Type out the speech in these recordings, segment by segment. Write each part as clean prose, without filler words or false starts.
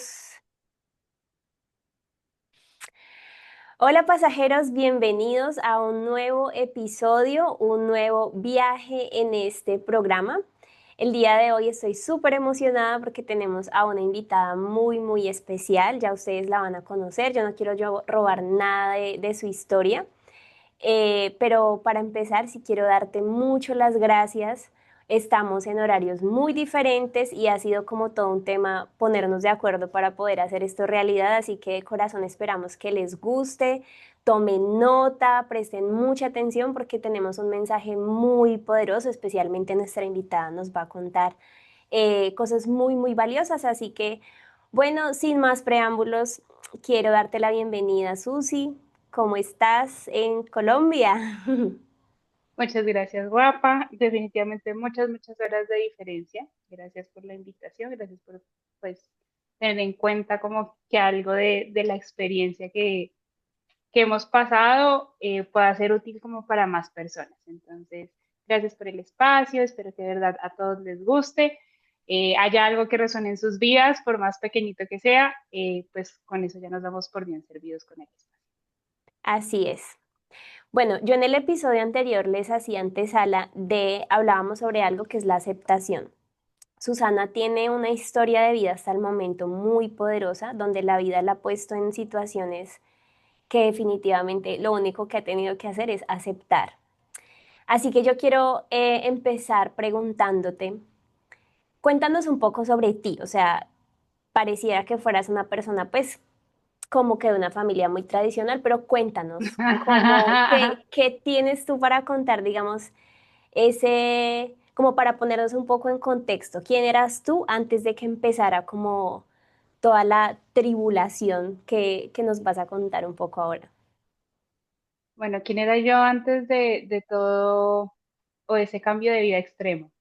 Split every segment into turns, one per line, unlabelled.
2. Hola pasajeros, bienvenidos a un nuevo episodio, un nuevo viaje en este programa. El día de hoy estoy súper emocionada porque tenemos a una invitada muy especial. Ya ustedes la van a conocer. Yo no quiero robar nada de su historia. Pero para empezar, sí quiero darte mucho las gracias. Estamos en horarios muy diferentes y ha sido como todo un tema ponernos de acuerdo para poder hacer esto realidad, así que de corazón esperamos que les guste, tomen nota, presten mucha atención porque tenemos un mensaje muy poderoso, especialmente nuestra invitada nos va a contar cosas muy valiosas, así que bueno, sin más preámbulos, quiero darte la bienvenida, Susi. ¿Cómo estás en Colombia?
Muchas gracias, guapa. Definitivamente muchas horas de diferencia. Gracias por la invitación, gracias por pues tener en cuenta como que algo de la experiencia que hemos pasado pueda ser útil como para más personas. Entonces, gracias por el espacio, espero que de verdad a todos les guste. Haya algo que resuene en sus vidas, por más pequeñito que sea, pues con eso ya nos damos por bien servidos con el espacio.
Así es. Bueno, yo en el episodio anterior les hacía antesala hablábamos sobre algo que es la aceptación. Susana tiene una historia de vida hasta el momento muy poderosa, donde la vida la ha puesto en situaciones que definitivamente lo único que ha tenido que hacer es aceptar. Así que yo quiero empezar preguntándote, cuéntanos un poco sobre ti, o sea, pareciera que fueras una persona pues como que de una familia muy tradicional, pero cuéntanos, ¿qué tienes tú para contar, digamos, como para ponernos un poco en contexto, quién eras tú antes de que empezara como toda la tribulación que nos vas a contar un poco ahora?
Bueno, ¿quién era yo antes de todo o ese cambio de vida extremo?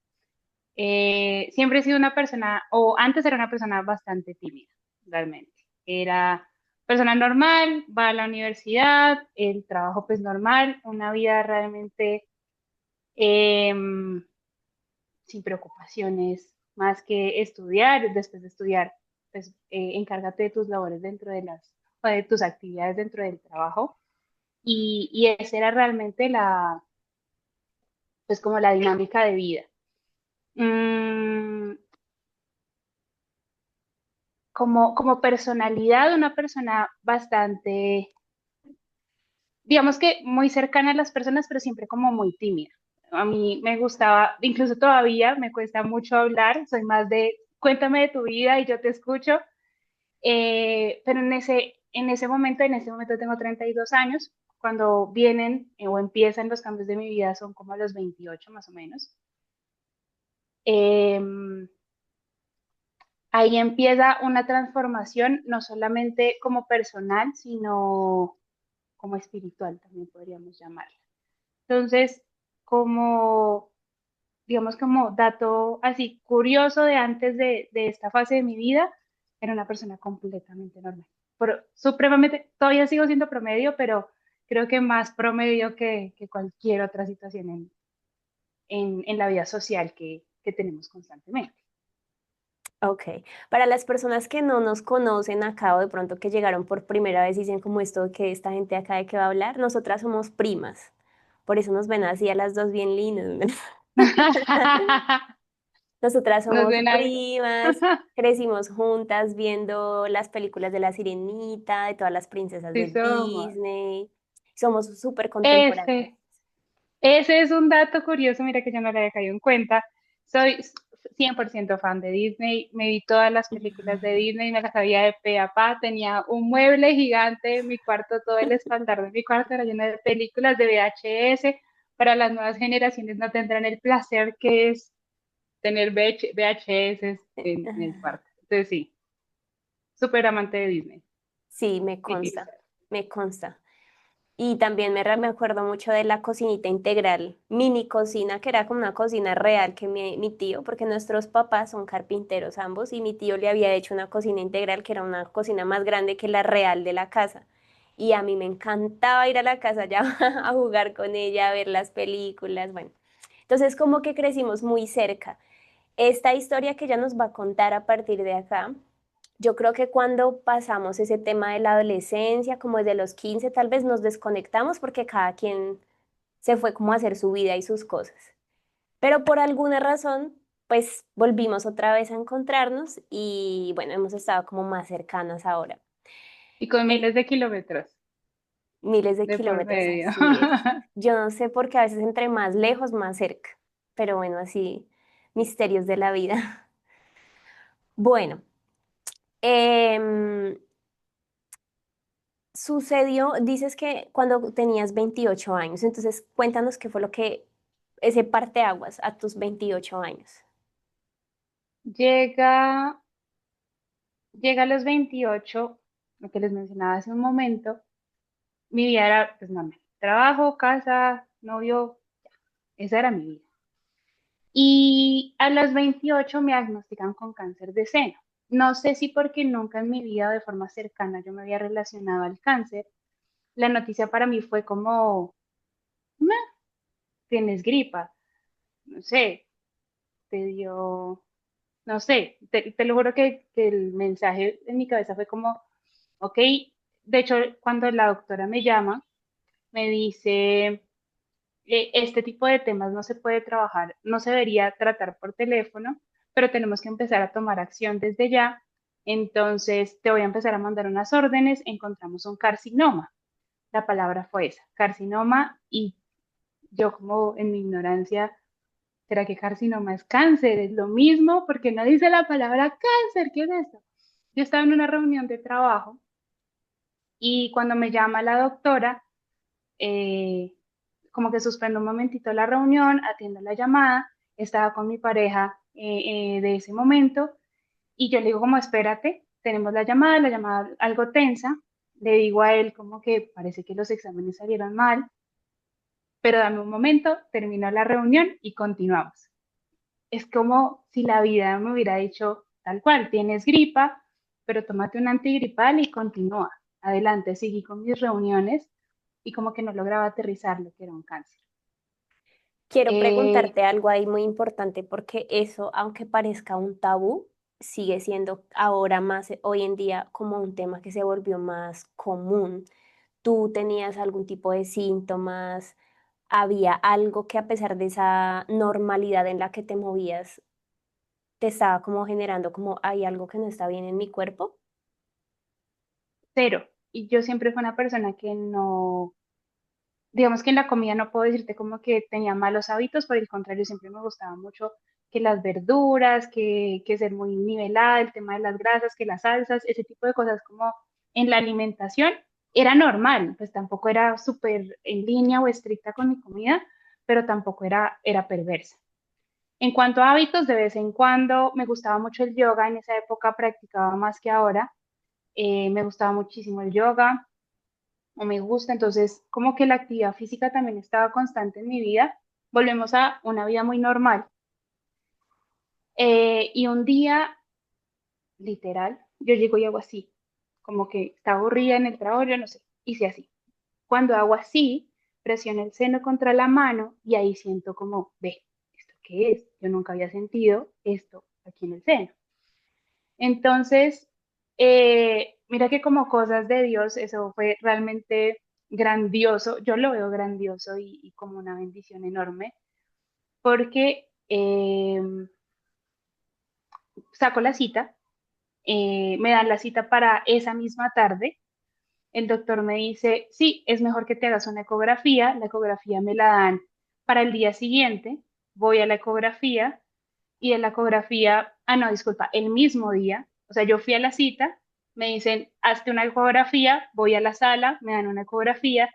Siempre he sido una persona, o antes era una persona bastante tímida, realmente. Era persona normal, va a la universidad, el trabajo pues normal, una vida realmente em, sin preocupaciones, más que estudiar, después de estudiar, pues encárgate de tus labores dentro de o de tus actividades dentro del trabajo. Y esa era realmente pues como la dinámica de vida. Mm, como personalidad, una persona bastante, digamos que muy cercana a las personas, pero siempre como muy tímida. A mí me gustaba, incluso todavía me cuesta mucho hablar, soy más de cuéntame de tu vida y yo te escucho. Pero en ese momento tengo 32 años, cuando vienen o empiezan los cambios de mi vida son como a los 28 más o menos. Em, Ahí empieza una transformación, no solamente como personal, sino como espiritual, también podríamos llamarla. Entonces, como, digamos, como dato así curioso de antes de esta fase de mi vida, era una persona completamente normal. Supremamente, todavía sigo siendo promedio, pero creo que más promedio que cualquier otra situación en la vida social que tenemos constantemente.
Ok, para las personas que no nos conocen acá o de pronto que llegaron por primera vez y dicen como esto que esta gente acá de qué va a hablar, nosotras somos primas, por eso nos ven así a las dos bien lindas. Nosotras
Nos
somos
ven ahí.
primas, crecimos juntas viendo las películas de La Sirenita, de todas las princesas
Sí
de
somos.
Disney. Somos súper contemporáneas.
Ese, ese es un dato curioso, mira que yo no le había caído en cuenta. Soy 100% fan de Disney, me vi todas las películas de Disney, me las sabía de pe a pa, tenía un mueble gigante en mi cuarto, todo el espaldar de mi cuarto era lleno de películas de VHS. Para las nuevas generaciones no tendrán el placer que es tener VHS en el cuarto. Entonces sí, súper amante de Disney
Sí,
y Pixar.
me consta. Y también me acuerdo mucho de la cocinita integral, mini cocina, que era como una cocina real que mi tío, porque nuestros papás son carpinteros ambos, y mi tío le había hecho una cocina integral que era una cocina más grande que la real de la casa. Y a mí me encantaba ir a la casa ya a jugar con ella, a ver las películas, bueno. Entonces como que crecimos muy cerca. Esta historia que ella nos va a contar a partir de acá Yo creo que cuando pasamos ese tema de la adolescencia, como desde los 15, tal vez nos desconectamos porque cada quien se fue como a hacer su vida y sus cosas. Pero por alguna razón, pues volvimos otra vez a encontrarnos y bueno, hemos estado como más cercanas ahora.
Y con
Eh,
miles de kilómetros
Miles de
de por
kilómetros,
medio.
así es. Yo no sé por qué a veces entre más lejos, más cerca. Pero bueno, así, misterios de la vida. Bueno, em, sucedió, dices que cuando tenías 28 años, entonces cuéntanos qué fue lo que, ese parteaguas a tus 28 años.
Llega, llega a los 28, lo que les mencionaba hace un momento, mi vida era pues normal. Trabajo, casa, novio, esa era mi vida. Y a los 28 me diagnostican con cáncer de seno. No sé si porque nunca en mi vida de forma cercana yo me había relacionado al cáncer. La noticia para mí fue como, "Meh, tienes gripa, no sé, te dio, no sé, te lo juro que el mensaje en mi cabeza fue como, ok, de hecho cuando la doctora me llama, me dice, este tipo de temas no se puede trabajar, no se debería tratar por teléfono, pero tenemos que empezar a tomar acción desde ya. Entonces te voy a empezar a mandar unas órdenes, encontramos un carcinoma. La palabra fue esa, carcinoma, y yo como en mi ignorancia, ¿será que carcinoma es cáncer? Es lo mismo porque no dice la palabra cáncer, ¿qué es esto? Yo estaba en una reunión de trabajo y cuando me llama la doctora, eh, como que suspendo un momentito la reunión, atiendo la llamada, estaba con mi pareja de ese momento y yo le digo como espérate, tenemos la llamada algo tensa, le digo a él como que parece que los exámenes salieron mal, pero dame un momento, termino la reunión y continuamos. Es como si la vida me hubiera dicho tal cual, tienes gripa, pero tómate un antigripal y continúa. Adelante, seguí con mis reuniones y como que no lograba aterrizar lo que era un cáncer.
Quiero
Eh,
preguntarte algo ahí muy importante porque eso, aunque parezca un tabú, sigue siendo ahora más hoy en día como un tema que se volvió más común. ¿Tú tenías algún tipo de síntomas? ¿Había algo que a pesar de esa normalidad en la que te movías, te estaba como generando como hay algo que no está bien en mi cuerpo?
Cero. Y yo siempre fui una persona que no, digamos que en la comida no puedo decirte como que tenía malos hábitos, por el contrario, siempre me gustaba mucho que las verduras, que ser muy nivelada, el tema de las grasas, que las salsas, ese tipo de cosas como en la alimentación era normal, pues tampoco era súper en línea o estricta con mi comida, pero tampoco era perversa. En cuanto a hábitos, de vez en cuando me gustaba mucho el yoga, en esa época practicaba más que ahora, me gustaba muchísimo el yoga, o me gusta, entonces como que la actividad física también estaba constante en mi vida. Volvemos a una vida muy normal. Y un día, literal, yo llego y hago así, como que estaba aburrida en el trabajo, yo no sé, hice así. Cuando hago así, presiono el seno contra la mano y ahí siento como, ve, ¿esto qué es? Yo nunca había sentido esto aquí en el seno. Entonces, mira que como cosas de Dios, eso fue realmente grandioso. Yo lo veo grandioso y como una bendición enorme, porque saco la cita, me dan la cita para esa misma tarde. El doctor me dice, sí, es mejor que te hagas una ecografía. La ecografía me la dan para el día siguiente. Voy a la ecografía y de la ecografía, no, disculpa, el mismo día, o sea, yo fui a la cita, me dicen, hazte una ecografía, voy a la sala, me dan una ecografía,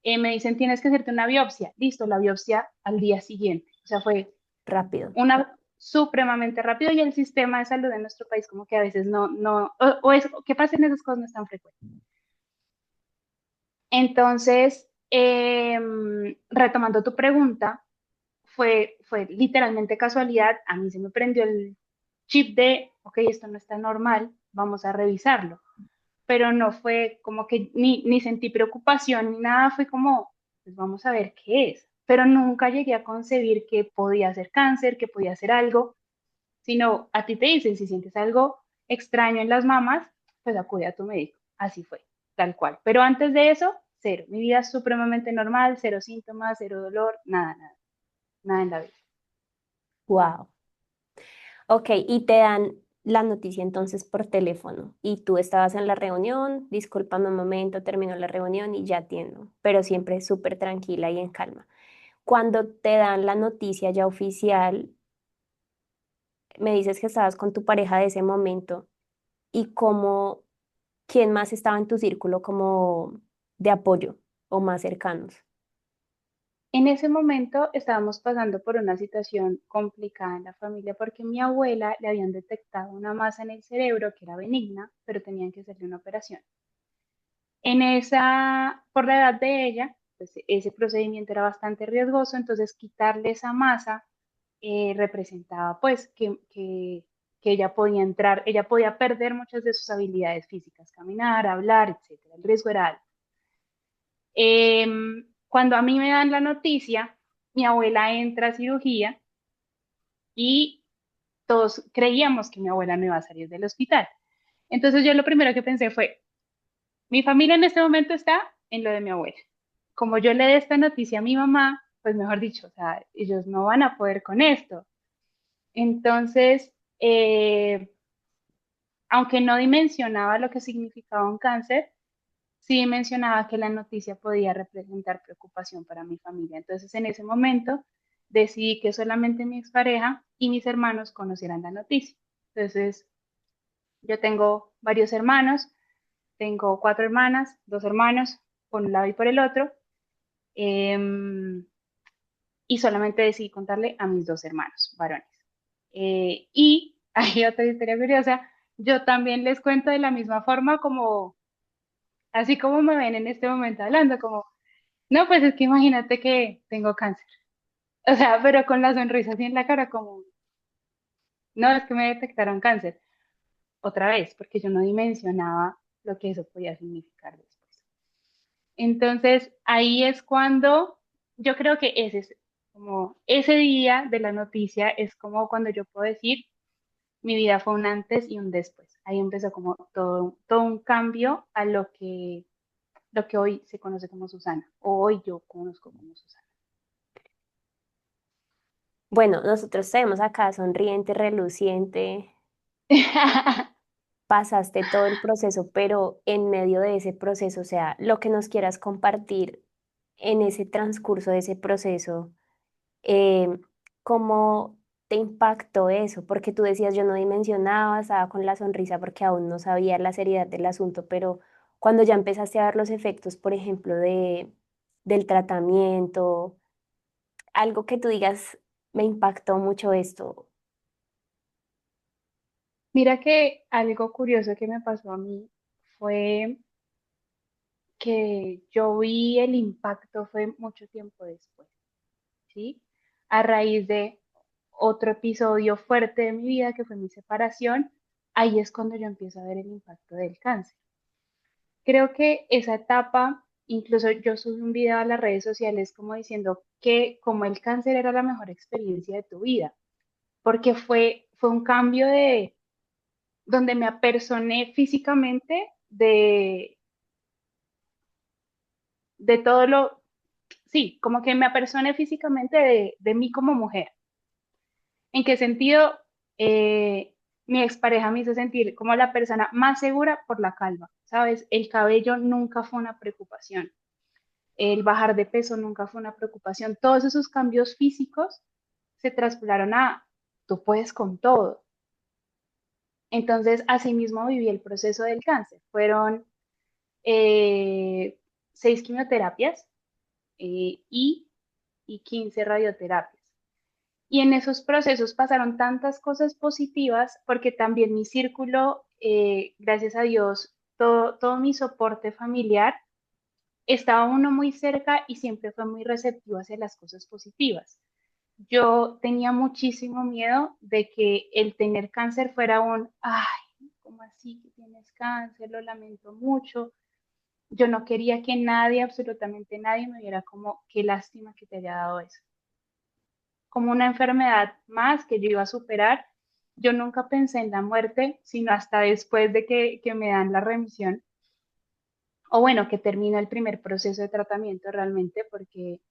me dicen, tienes que hacerte una biopsia, listo, la biopsia al día siguiente, o sea, fue
Rápido.
una supremamente rápido y el sistema de salud en nuestro país como que a veces o que pasen esas cosas no es tan frecuente. Entonces, retomando tu pregunta, fue literalmente casualidad, a mí se me prendió el chip de, ok, esto no está normal, vamos a revisarlo. Pero no fue como que ni sentí preocupación ni nada, fue como, pues vamos a ver qué es. Pero nunca llegué a concebir que podía ser cáncer, que podía ser algo, sino a ti te dicen si sientes algo extraño en las mamas, pues acude a tu médico. Así fue, tal cual. Pero antes de eso, cero. Mi vida es supremamente normal, cero síntomas, cero dolor, nada, nada, nada en la vida.
Wow. Ok, y te dan la noticia entonces por teléfono y tú estabas en la reunión, discúlpame un momento, terminó la reunión y ya atiendo, pero siempre súper tranquila y en calma. Cuando te dan la noticia ya oficial, me dices que estabas con tu pareja de ese momento y cómo, quién más estaba en tu círculo como de apoyo o más cercanos.
En ese momento estábamos pasando por una situación complicada en la familia porque mi abuela le habían detectado una masa en el cerebro que era benigna, pero tenían que hacerle una operación. Por la edad de ella, pues ese procedimiento era bastante riesgoso, entonces quitarle esa masa representaba pues que ella podía entrar, ella podía perder muchas de sus habilidades físicas, caminar, hablar, etcétera. El riesgo era alto. Cuando a mí me dan la noticia, mi abuela entra a cirugía y todos creíamos que mi abuela no iba a salir del hospital. Entonces yo lo primero que pensé fue, mi familia en este momento está en lo de mi abuela. Como yo le dé esta noticia a mi mamá, pues mejor dicho, o sea, ellos no van a poder con esto. Entonces, aunque no dimensionaba lo que significaba un cáncer, sí mencionaba que la noticia podía representar preocupación para mi familia. Entonces, en ese momento, decidí que solamente mi expareja y mis hermanos conocieran la noticia. Entonces, yo tengo varios hermanos, tengo 4 hermanas, 2 hermanos, por un lado y por el otro, em, y solamente decidí contarle a mis 2 hermanos varones. Y hay otra historia curiosa, yo también les cuento de la misma forma como, así como me ven en este momento hablando, como no, pues es que imagínate que tengo cáncer. O sea, pero con la sonrisa así en la cara, como, no, es que me detectaron cáncer. Otra vez, porque yo no dimensionaba lo que eso podía significar después. Entonces, ahí es cuando yo creo que ese es como, ese día de la noticia es como cuando yo puedo decir, mi vida fue un antes y un después. Ahí empezó como todo un cambio a lo que hoy se conoce como Susana, o hoy yo conozco como Susana.
Bueno, nosotros tenemos acá sonriente, reluciente, pasaste todo el proceso, pero en medio de ese proceso, o sea, lo que nos quieras compartir en ese transcurso de ese proceso, eh, ¿cómo te impactó eso? Porque tú decías, yo no dimensionaba, estaba con la sonrisa porque aún no sabía la seriedad del asunto, pero cuando ya empezaste a ver los efectos, por ejemplo, del tratamiento, algo que tú digas, me impactó mucho esto.
Mira que algo curioso que me pasó a mí fue que yo vi el impacto fue mucho tiempo después, ¿sí? A raíz de otro episodio fuerte de mi vida que fue mi separación, ahí es cuando yo empiezo a ver el impacto del cáncer. Creo que esa etapa, incluso yo subí un video a las redes sociales como diciendo que como el cáncer era la mejor experiencia de tu vida, porque fue un cambio de donde me apersoné físicamente de todo lo, sí, como que me apersoné físicamente de mí como mujer. ¿En qué sentido? Mi expareja me hizo sentir como la persona más segura por la calva, ¿sabes? El cabello nunca fue una preocupación, el bajar de peso nunca fue una preocupación. Todos esos cambios físicos se traspolaron a tú puedes con todo. Entonces, asimismo viví el proceso del cáncer. Fueron eh, 6 quimioterapias y 15 radioterapias. Y en esos procesos pasaron tantas cosas positivas porque también mi círculo, gracias a Dios, todo mi soporte familiar estaba uno muy cerca y siempre fue muy receptivo hacia las cosas positivas. Yo tenía muchísimo miedo de que el tener cáncer fuera ay, ¿cómo así que tienes cáncer? Lo lamento mucho. Yo no quería que nadie, absolutamente nadie, me viera como, qué lástima que te haya dado eso. Como una enfermedad más que yo iba a superar yo nunca pensé en la muerte, sino hasta después de que me dan la remisión, o bueno, que termina el primer proceso de tratamiento realmente, porque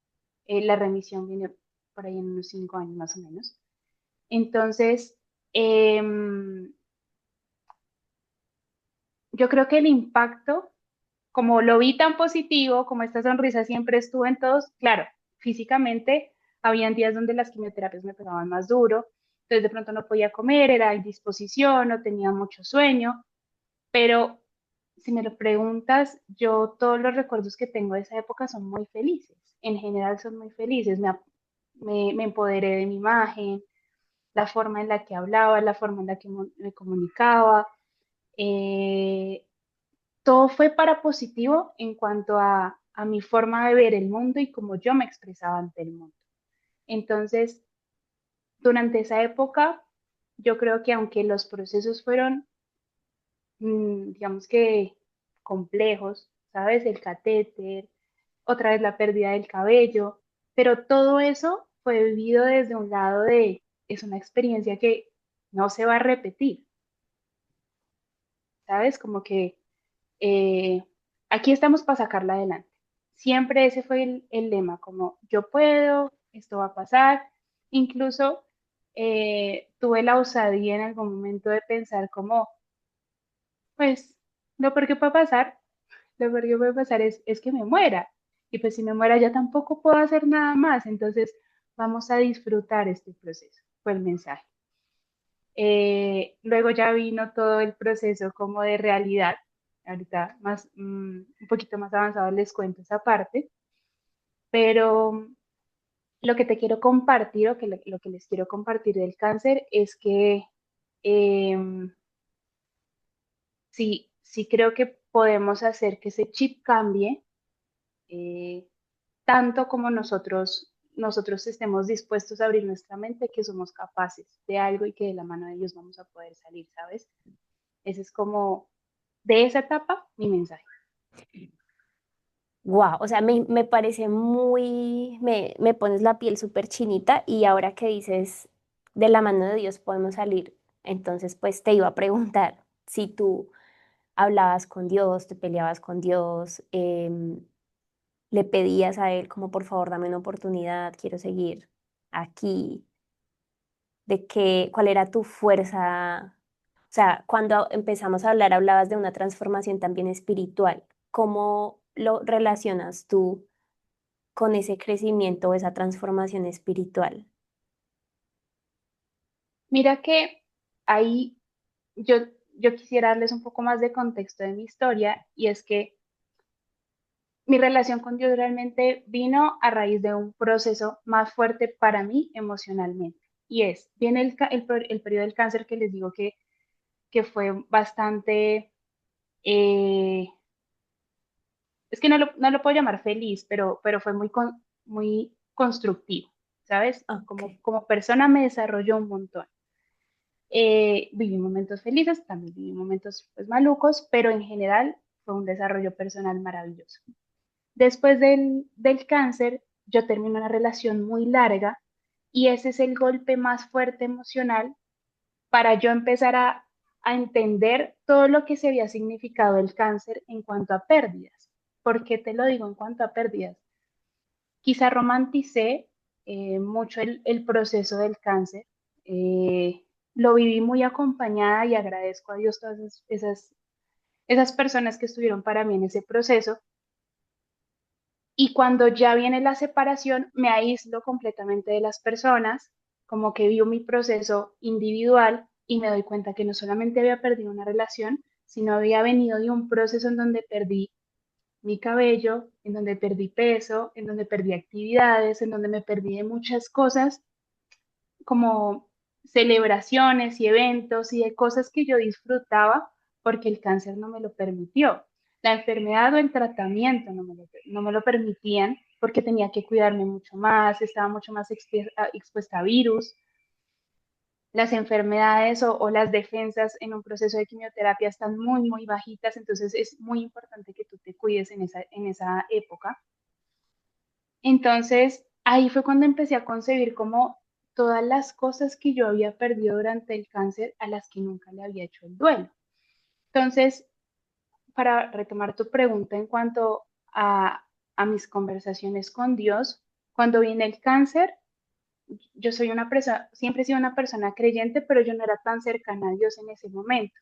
la remisión viene por ahí en unos 5 años más o menos. Entonces, em, yo creo que el impacto, como lo vi tan positivo, como esta sonrisa siempre estuvo en todos, claro, físicamente habían días donde las quimioterapias me pegaban más duro, entonces de pronto no podía comer, era indisposición, no tenía mucho sueño, pero si me lo preguntas, yo todos los recuerdos que tengo de esa época son muy felices, en general son muy felices, me empoderé de mi imagen, la forma en la que hablaba, la forma en la que me comunicaba. eh, Todo fue para positivo en cuanto a mi forma de ver el mundo y cómo yo me expresaba ante el mundo. Entonces, durante esa época, yo creo que aunque los procesos fueron, digamos que complejos, ¿sabes? El catéter, otra vez la pérdida del cabello, pero todo eso fue vivido desde un lado de, es una experiencia que no se va a repetir, ¿sabes? Como que eh, aquí estamos para sacarla adelante. Siempre ese fue el lema, como yo puedo, esto va a pasar. Incluso tuve la osadía en algún momento de pensar como, pues, lo peor que puede pasar, lo peor que puede pasar es que me muera. Y pues si me muera ya tampoco puedo hacer nada más. Entonces vamos a disfrutar este proceso. Fue el mensaje. Luego ya vino todo el proceso como de realidad. Ahorita más, un poquito más avanzado les cuento esa parte, pero lo que te quiero compartir o que lo que les quiero compartir del cáncer es que em, sí, sí creo que podemos hacer que ese chip cambie eh, tanto como nosotros estemos dispuestos a abrir nuestra mente, que somos capaces de algo y que de la mano de Dios vamos a poder salir, ¿sabes? Ese es como de esa etapa mi mensaje.
Wow, o sea, me parece muy, me pones la piel súper chinita y ahora que dices, de la mano de Dios podemos salir, entonces pues te iba a preguntar si tú hablabas con Dios, te peleabas con Dios, le pedías a Él como por favor dame una oportunidad, quiero seguir aquí, de qué, cuál era tu fuerza. O sea, cuando empezamos a hablar, hablabas de una transformación también espiritual. ¿Cómo lo relacionas tú con ese crecimiento o esa transformación espiritual?
Mira que ahí yo, yo quisiera darles un poco más de contexto de mi historia y es que mi relación con Dios realmente vino a raíz de un proceso más fuerte para mí emocionalmente. Y viene el periodo del cáncer que les digo que fue bastante, eh, es que no lo puedo llamar feliz, pero fue muy constructivo, ¿sabes?
Ok.
Como persona me desarrolló un montón. Viví momentos felices, también viví momentos pues, malucos, pero en general fue un desarrollo personal maravilloso. Después del cáncer, yo terminé una relación muy larga y ese es el golpe más fuerte emocional para yo empezar a entender todo lo que se había significado el cáncer en cuanto a pérdidas. ¿Por qué te lo digo en cuanto a pérdidas? Quizá romanticé mucho el proceso del cáncer. eh, lo viví muy acompañada y agradezco a Dios todas esas personas que estuvieron para mí en ese proceso. Y cuando ya viene la separación, me aíslo completamente de las personas, como que vivo mi proceso individual y me doy cuenta que no solamente había perdido una relación, sino había venido de un proceso en donde perdí mi cabello, en donde perdí peso, en donde perdí actividades, en donde me perdí de muchas cosas como celebraciones y eventos y de cosas que yo disfrutaba porque el cáncer no me lo permitió. La enfermedad o el tratamiento no me lo permitían porque tenía que cuidarme mucho más, estaba mucho más expuesta a virus. Las enfermedades o las defensas en un proceso de quimioterapia están muy bajitas, entonces es muy importante que tú te cuides en esa época. Entonces, ahí fue cuando empecé a concebir como todas las cosas que yo había perdido durante el cáncer a las que nunca le había hecho el duelo. Entonces, para retomar tu pregunta en cuanto a mis conversaciones con Dios, cuando viene el cáncer, yo soy una persona, siempre he sido una persona creyente, pero yo no era tan cercana a Dios en ese momento.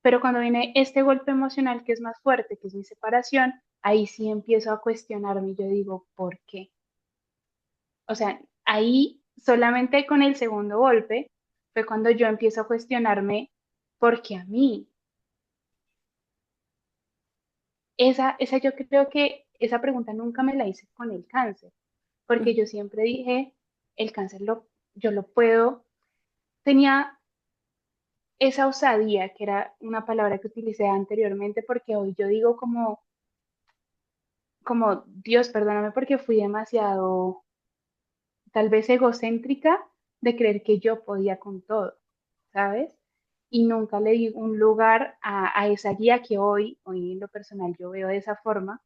Pero cuando viene este golpe emocional que es más fuerte, que es mi separación, ahí sí empiezo a cuestionarme y yo digo, ¿por qué? O sea, ahí solamente con el segundo golpe fue cuando yo empiezo a cuestionarme, ¿por qué a mí? Esa yo creo que esa pregunta nunca me la hice con el cáncer, porque yo siempre dije, el cáncer yo lo puedo, tenía esa osadía, que era una palabra que utilicé anteriormente, porque hoy yo digo como Dios, perdóname porque fui demasiado, tal vez egocéntrica, de creer que yo podía con todo, ¿sabes? Y nunca le di un lugar a esa guía que hoy en lo personal yo veo de esa forma.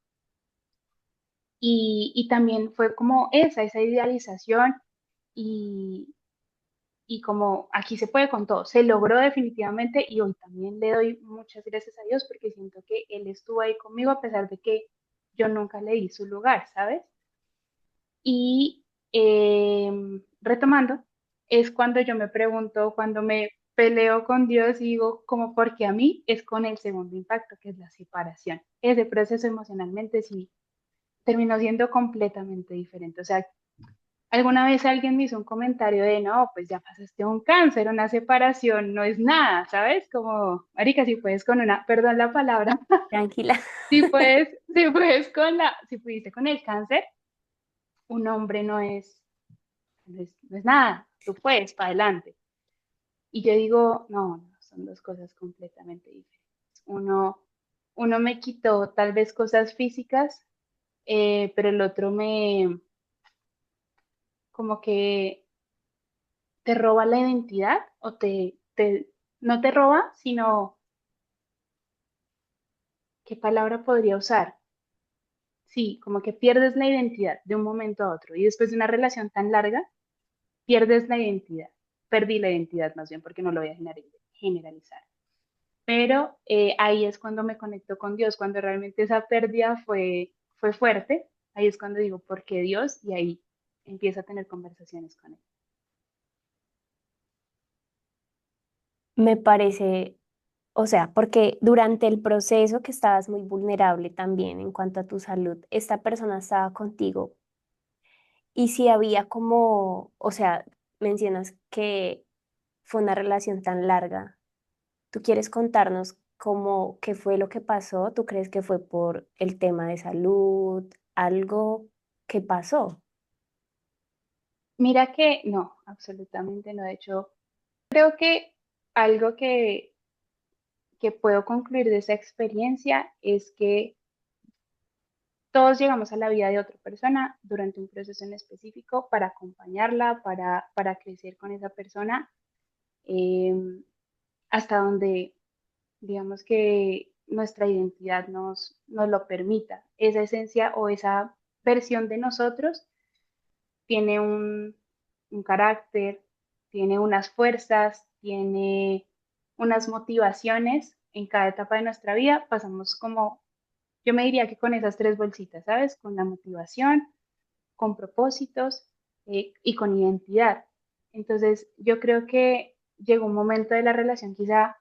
Y también fue como esa idealización y, y como aquí se puede con todo, se logró definitivamente y hoy también le doy muchas gracias a Dios porque siento que Él estuvo ahí conmigo a pesar de que yo nunca le di su lugar, ¿sabes? Y retomando, es cuando yo me pregunto, cuando me peleo con Dios y digo, como porque a mí es con el segundo impacto, que es la separación. Ese proceso emocionalmente sí terminó siendo completamente diferente. O sea, alguna vez alguien me hizo un comentario de, no, pues ya pasaste un cáncer, una separación, no es nada, ¿sabes? Como, marica, si puedes con una, perdón la palabra,
Tranquila.
si pudiste con el cáncer, un hombre no es nada, tú puedes, para adelante. Y yo digo, no, no, son dos cosas completamente diferentes. Uno, uno me quitó tal vez cosas físicas, pero el otro como que te roba la identidad o no te roba, sino, ¿qué palabra podría usar? Sí, como que pierdes la identidad de un momento a otro y después de una relación tan larga, pierdes la identidad. Perdí la identidad más bien porque no lo voy a generalizar. Pero ahí es cuando me conecto con Dios, cuando realmente esa pérdida fue fuerte, ahí es cuando digo, ¿por qué Dios? Y ahí empiezo a tener conversaciones con Él.
Me parece, o sea, porque durante el proceso que estabas muy vulnerable también en cuanto a tu salud, esta persona estaba contigo y si había como, o sea, mencionas que fue una relación tan larga. ¿Tú quieres contarnos cómo, qué fue lo que pasó? ¿Tú crees que fue por el tema de salud, algo que pasó?
Mira que no, absolutamente no. De hecho, creo que algo que puedo concluir de esa experiencia es que todos llegamos a la vida de otra persona durante un proceso en específico para acompañarla, para crecer con esa persona, eh, hasta donde digamos que nuestra identidad nos lo permita. Esa esencia o esa versión de nosotros tiene un carácter, tiene unas fuerzas, tiene unas motivaciones en cada etapa de nuestra vida. Pasamos como, yo me diría que con esas tres bolsitas, ¿sabes? Con la motivación, con propósitos y con identidad. Entonces, yo creo que llegó un momento de la relación quizá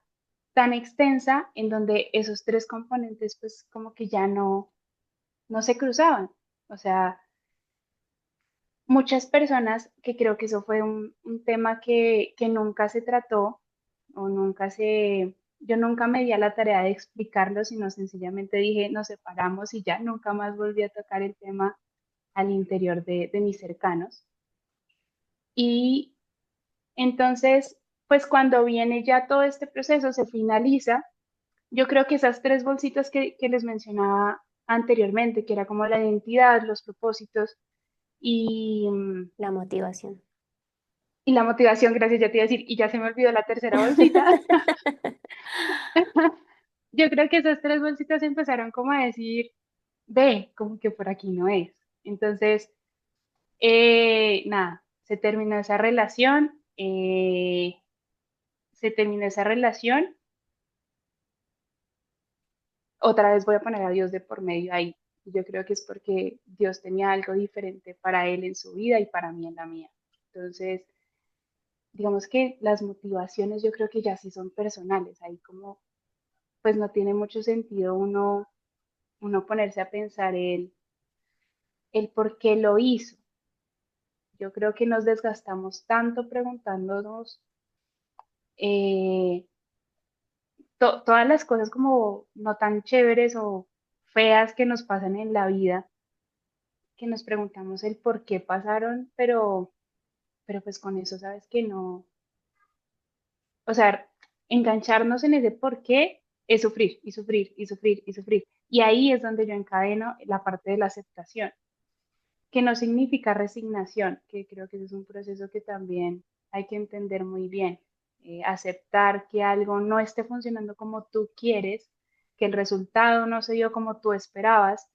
tan extensa en donde esos tres componentes pues como que ya no se cruzaban. O sea, muchas personas que creo que eso fue un tema que nunca se trató o yo nunca me di a la tarea de explicarlo, sino sencillamente dije, nos separamos y ya nunca más volví a tocar el tema al interior de mis cercanos. Y entonces, pues cuando viene ya todo este proceso, se finaliza, yo creo que esas tres bolsitas que les mencionaba anteriormente, que era como la identidad, los propósitos
La motivación.
y la motivación, gracias, ya te iba a decir, y ya se me olvidó la tercera bolsita. Yo creo que esas tres bolsitas empezaron como a decir, ve, como que por aquí no es. Entonces, nada, se terminó esa relación, se terminó esa relación, otra vez voy a poner a Dios de por medio ahí. Yo creo que es porque Dios tenía algo diferente para él en su vida y para mí en la mía. Entonces, digamos que las motivaciones yo creo que ya sí son personales, ahí como pues no tiene mucho sentido uno ponerse a pensar el por qué lo hizo. Yo creo que nos desgastamos tanto preguntándonos eh, todas las cosas como no tan chéveres o feas que nos pasan en la vida, que nos preguntamos el por qué pasaron, pero pues con eso sabes que no, o sea, engancharnos en ese por qué es sufrir y sufrir y sufrir y sufrir. Y ahí es donde yo encadeno la parte de la aceptación, que no significa resignación, que creo que ese es un proceso que también hay que entender muy bien. Aceptar que algo no esté funcionando como tú quieres, que el resultado no se dio como tú esperabas,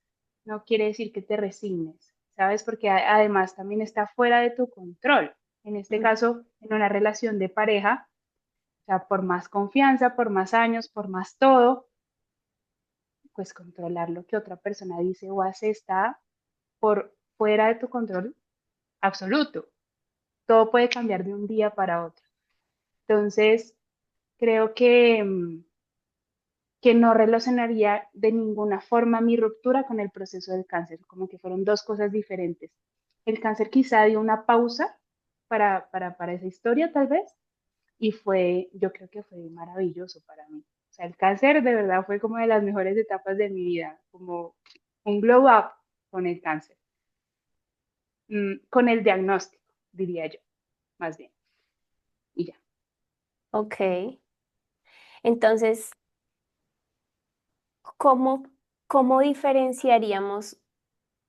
no quiere decir que te resignes, ¿sabes? Porque además también está fuera de tu control. En este
Mm.
caso, en una relación de pareja, o sea, por más confianza, por más años, por más todo, pues controlar lo que otra persona dice o hace está por fuera de tu control absoluto. Todo puede cambiar de un día para otro. Entonces, creo que no relacionaría de ninguna forma mi ruptura con el proceso del cáncer, como que fueron dos cosas diferentes. El cáncer quizá dio una pausa para esa historia, tal vez, y yo creo que fue maravilloso para mí. O sea, el cáncer de verdad fue como de las mejores etapas de mi vida, como un glow up con el cáncer, con el diagnóstico, diría yo, más bien. Y ya.
Ok. Entonces, ¿cómo, cómo diferenciaríamos,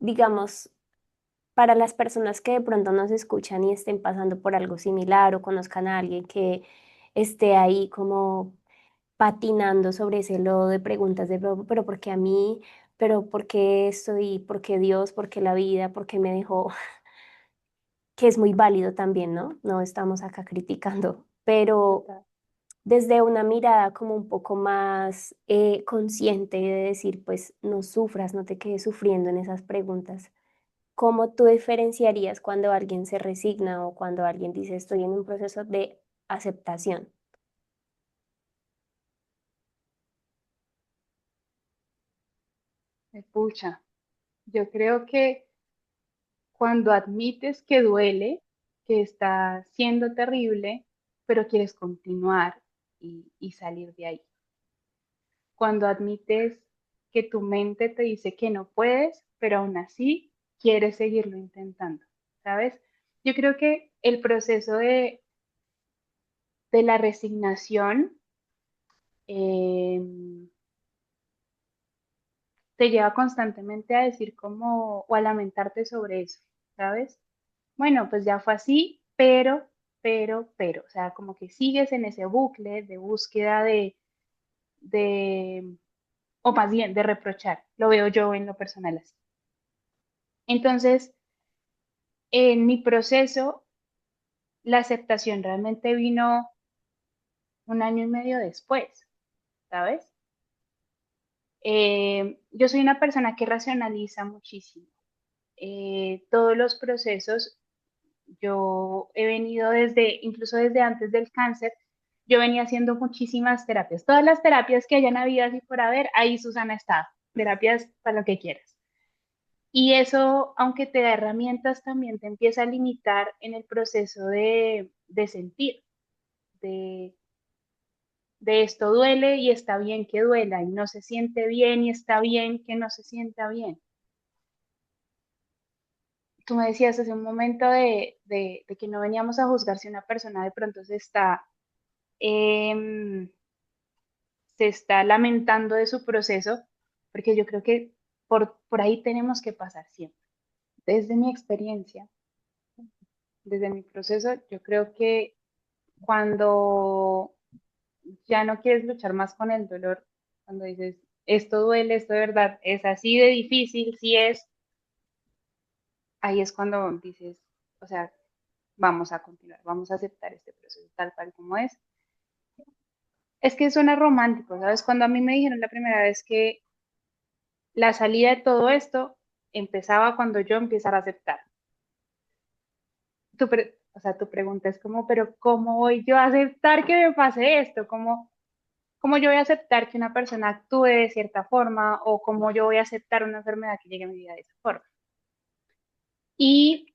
digamos, para las personas que de pronto nos escuchan y estén pasando por algo similar o conozcan a alguien que esté ahí como patinando sobre ese lodo de preguntas de, pero ¿por qué a mí? ¿Pero por qué esto? ¿Y por qué Dios? ¿Por qué la vida? ¿Por qué me dejó? Que es muy válido también, ¿no? No estamos acá criticando, pero
Total.
desde una mirada como un poco más consciente de decir, pues no sufras, no te quedes sufriendo en esas preguntas. ¿Cómo tú diferenciarías cuando alguien se resigna o cuando alguien dice estoy en un proceso de aceptación?
Pucha, yo creo que cuando admites que duele, que está siendo terrible, pero quieres continuar y salir de ahí. Cuando admites que tu mente te dice que no puedes, pero aún así quieres seguirlo intentando, ¿sabes? Yo creo que el proceso de la resignación eh, te lleva constantemente a decir como, o a lamentarte sobre eso, ¿sabes? Bueno, pues ya fue así, pero, o sea, como que sigues en ese bucle de búsqueda de, o más bien de reprochar, lo veo yo en lo personal así. Entonces, en mi proceso, la aceptación realmente vino un año y medio después, ¿sabes? Yo soy una persona que racionaliza muchísimo. Todos los procesos yo he venido incluso desde antes del cáncer, yo venía haciendo muchísimas terapias. Todas las terapias que hayan habido así por haber, ahí Susana está. Terapias para lo que quieras. Y eso, aunque te da herramientas, también te empieza a limitar en el proceso de sentir, de, de esto duele y está bien que duela, y no se siente bien y está bien que no se sienta bien. Tú me decías hace un momento de que no veníamos a juzgar si una persona de pronto em, se está lamentando de su proceso, porque yo creo que por ahí tenemos que pasar siempre. Desde mi experiencia, desde mi proceso, yo creo que cuando ya no quieres luchar más con el dolor, cuando dices, esto duele, esto de verdad es así de difícil, sí es, ahí es cuando dices, o sea, vamos a continuar, vamos a aceptar este proceso tal cual como es. Es que suena romántico, ¿sabes? Cuando a mí me dijeron la primera vez que la salida de todo esto empezaba cuando yo empezara a aceptar. O sea, tu pregunta es como, pero ¿cómo voy yo a aceptar que me pase esto? ¿Cómo yo voy a aceptar que una persona actúe de cierta forma o cómo yo voy a aceptar una enfermedad que llegue a mi vida de esa forma? Y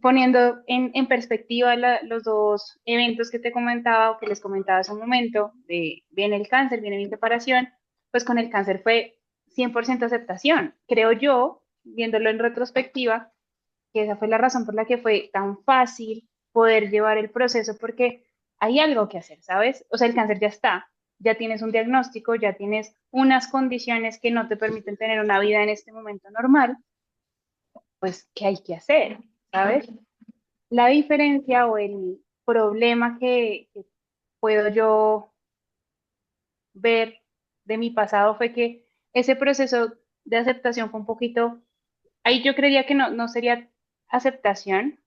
poniendo en perspectiva los dos eventos que te comentaba o que les comentaba hace un momento, de viene el cáncer, viene mi separación, pues con el cáncer fue 100% aceptación. Creo yo, viéndolo en retrospectiva, que esa fue la razón por la que fue tan fácil poder llevar el proceso, porque hay algo que hacer, ¿sabes? O sea, el cáncer ya está, ya tienes un diagnóstico, ya tienes unas condiciones que no te permiten tener una vida en este momento normal, pues, ¿qué hay que hacer? ¿Sabes? La diferencia o el problema que puedo yo ver de mi pasado fue que ese proceso de aceptación fue un poquito, ahí yo creería que no sería aceptación,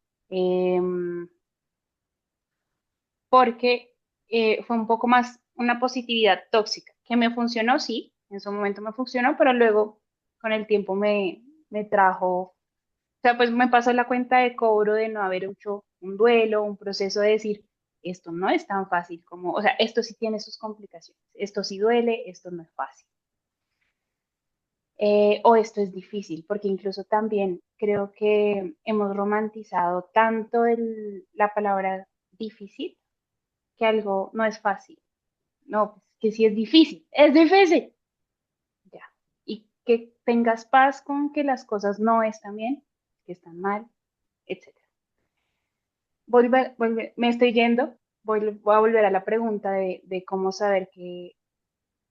porque fue un poco más una positividad tóxica, que me funcionó, sí, en su momento me funcionó, pero luego con el tiempo me trajo, o sea, pues me pasó la cuenta de cobro de no haber hecho un duelo, un proceso de decir, esto no es tan fácil como, o sea, esto sí tiene sus complicaciones, esto sí duele, esto no es fácil. O esto es difícil, porque incluso también creo que hemos romantizado tanto la palabra difícil que algo no es fácil. No, pues que sí es difícil, ya. Y que tengas paz con que las cosas no están bien, que están mal, etcétera. Me estoy yendo, voy a volver a la pregunta de cómo saber que,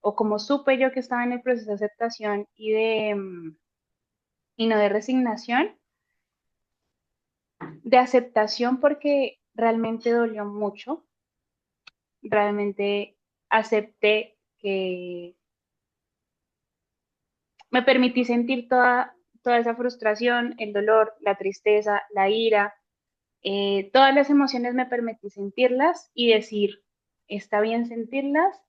o cómo supe yo que estaba en el proceso de aceptación y no de resignación, de aceptación porque realmente dolió mucho, realmente acepté que me permití sentir toda esa frustración, el dolor, la tristeza, la ira, todas las emociones me permití sentirlas y decir, está bien sentirlas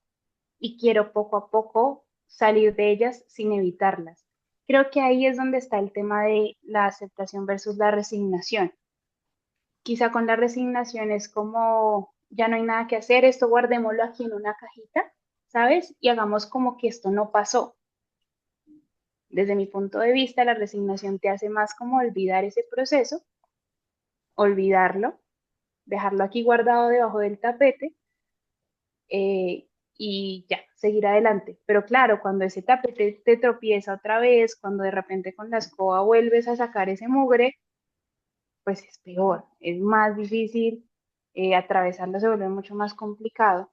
y quiero poco a poco salir de ellas sin evitarlas. Creo que ahí es donde está el tema de la aceptación versus la resignación. Quizá con la resignación es como, ya no hay nada que hacer, esto guardémoslo aquí en una cajita, ¿sabes? Y hagamos como que esto no pasó. Desde mi punto de vista, la resignación te hace más como olvidar ese proceso, olvidarlo, dejarlo aquí guardado debajo del tapete y ya, seguir adelante. Pero claro, cuando ese tapete te tropieza otra vez, cuando de repente con la escoba vuelves a sacar ese mugre, pues es peor, es más difícil, atravesarlo se vuelve mucho más complicado.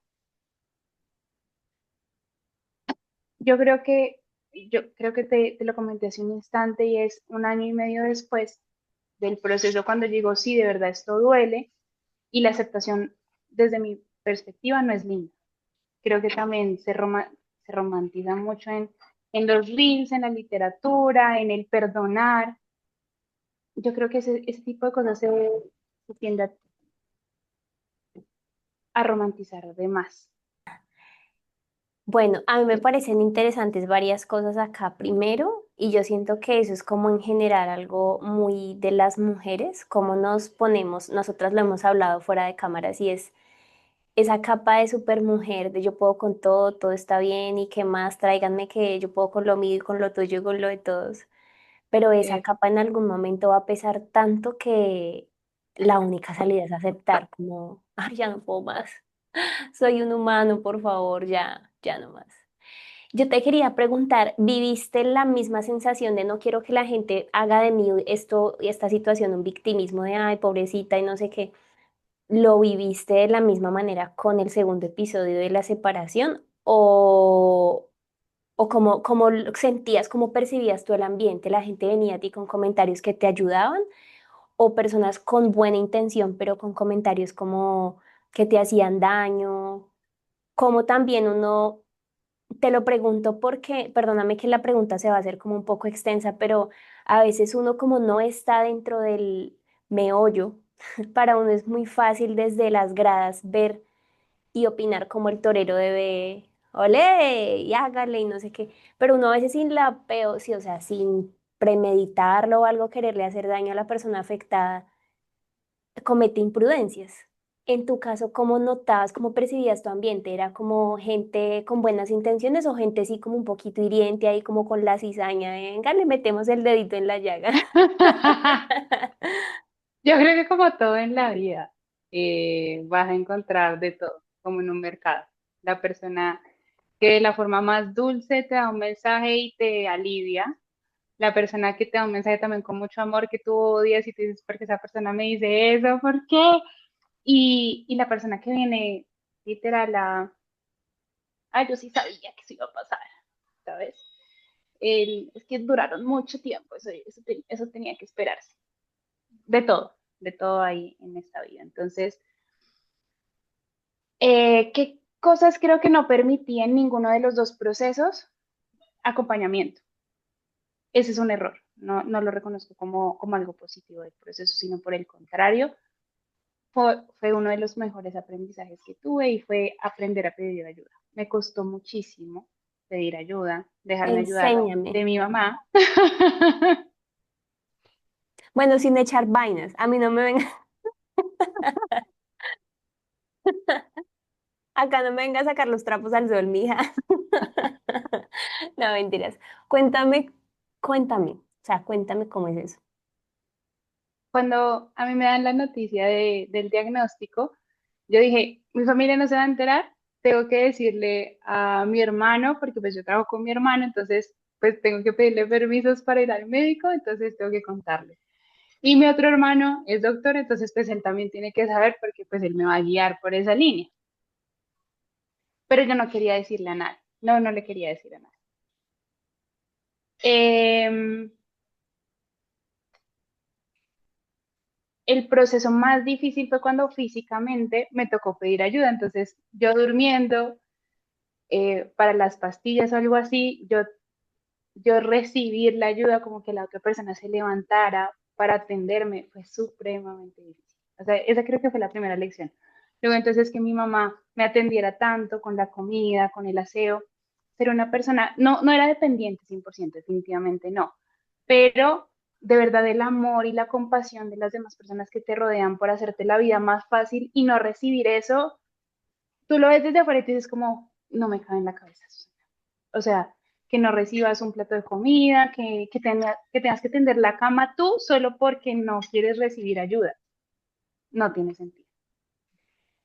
Yo creo que, yo creo que te lo comenté hace un instante y es un año y medio después del proceso cuando digo, sí, de verdad esto duele y la aceptación desde mi perspectiva no es linda. Creo que también se romantiza mucho en los reels, en la literatura, en el perdonar. Yo creo que ese tipo de cosas se tiende a romantizar de más.
Bueno, a mí me parecen interesantes varias cosas acá primero, y yo siento que eso es como en general algo muy de las mujeres, cómo nos ponemos, nosotras lo hemos hablado fuera de cámaras, y es esa capa de supermujer, de yo puedo con todo, todo está bien, y qué más, tráiganme que yo puedo con lo mío y con lo tuyo y con lo de todos. Pero esa
Eh,
capa en algún momento va a pesar tanto que la única salida es aceptar, como, ay, ya no puedo más, soy un humano, por favor, ya, ya no más. Yo te quería preguntar, ¿viviste la misma sensación de no quiero que la gente haga de mí esto, esta situación un victimismo de, ay, pobrecita y no sé qué? ¿Lo viviste de la misma manera con el segundo episodio de la separación? ¿O cómo lo sentías, cómo percibías tú el ambiente? ¿La gente venía a ti con comentarios que te ayudaban? ¿O personas con buena intención, pero con comentarios como que te hacían daño? ¿Cómo también uno, te lo pregunto porque, perdóname que la pregunta se va a hacer como un poco extensa, pero a veces uno como no está dentro del meollo Para uno es muy fácil desde las gradas ver y opinar como el torero debe, ole, y hágale y no sé qué. Pero uno a veces sin la peo, sí, o sea, sin premeditarlo o algo, quererle hacer daño a la persona afectada, comete imprudencias. En tu caso, ¿cómo notabas, cómo percibías tu ambiente? ¿Era como gente con buenas intenciones o gente así como un poquito hiriente ahí como con la cizaña de, venga, le metemos el dedito en la llaga?
Yo creo que como todo en la vida, vas a encontrar de todo, como en un mercado. La persona que de la forma más dulce te da un mensaje y te alivia. La persona que te da un mensaje también con mucho amor que tú odias y te dices, ¿por qué esa persona me dice eso? ¿Por qué? Y la persona que viene literal a, yo sí sabía que eso iba a pasar, ¿sabes? Es que duraron mucho tiempo, eso tenía que esperarse. De todo ahí en esta vida. Entonces, ¿qué cosas creo que no permití en ninguno de los dos procesos? Acompañamiento. Ese es un error. No lo reconozco como algo positivo del proceso, sino por el contrario, fue uno de los mejores aprendizajes que tuve y fue aprender a pedir ayuda. Me costó muchísimo pedir ayuda, dejarme ayudar
Enséñame.
de mi mamá.
Bueno, sin echar vainas. A mí no me venga, acá no me venga a sacar los trapos al sol, mija. No, mentiras. Cuéntame, cuéntame. O sea, cuéntame cómo es eso.
Cuando a mí me dan la noticia del diagnóstico, yo dije, mi familia no se va a enterar, tengo que decirle a mi hermano, porque pues yo trabajo con mi hermano, entonces pues tengo que pedirle permisos para ir al médico, entonces tengo que contarle. Y mi otro hermano es doctor, entonces pues él también tiene que saber porque pues él me va a guiar por esa línea. Pero yo no quería decirle a nadie, no le quería decir a nadie. Em, el proceso más difícil fue cuando físicamente me tocó pedir ayuda, entonces yo durmiendo para las pastillas o algo así, yo recibir la ayuda como que la otra persona se levantara para atenderme fue supremamente difícil. O sea, esa creo que fue la primera lección. Luego entonces que mi mamá me atendiera tanto con la comida, con el aseo, ser una persona, no era dependiente 100%, definitivamente no, pero de verdad el amor y la compasión de las demás personas que te rodean por hacerte la vida más fácil y no recibir eso, tú lo ves desde afuera y te dices como, no me cabe en la cabeza. O sea, que no recibas un plato de comida, que tengas que tender la cama tú solo porque no quieres recibir ayuda. No tiene sentido.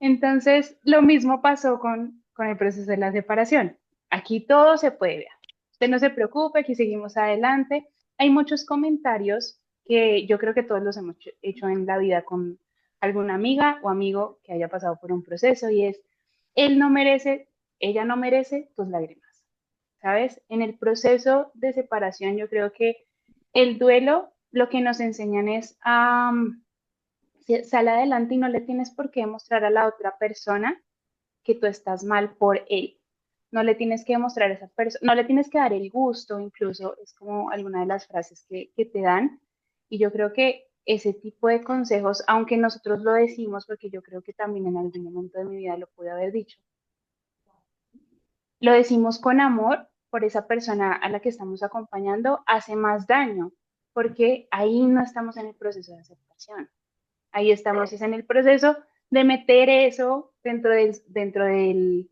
Entonces, lo mismo pasó con el proceso de la separación. Aquí todo se puede ver. Usted no se preocupe, aquí seguimos adelante. Hay muchos comentarios que yo creo que todos los hemos hecho en la vida con alguna amiga o amigo que haya pasado por un proceso y es, él no merece, ella no merece tus lágrimas. ¿Sabes? En el proceso de separación, yo creo que el duelo lo que nos enseñan es a sal adelante y no le tienes por qué demostrar a la otra persona que tú estás mal por él. No le tienes que demostrar a esa persona, no le tienes que dar el gusto, incluso es como alguna de las frases que te dan. Y yo creo que ese tipo de consejos, aunque nosotros lo decimos, porque yo creo que también en algún momento de mi vida lo pude haber dicho, lo decimos con amor por esa persona a la que estamos acompañando, hace más daño, porque ahí no estamos en el proceso de aceptación. Ahí estamos es en el proceso de meter eso dentro del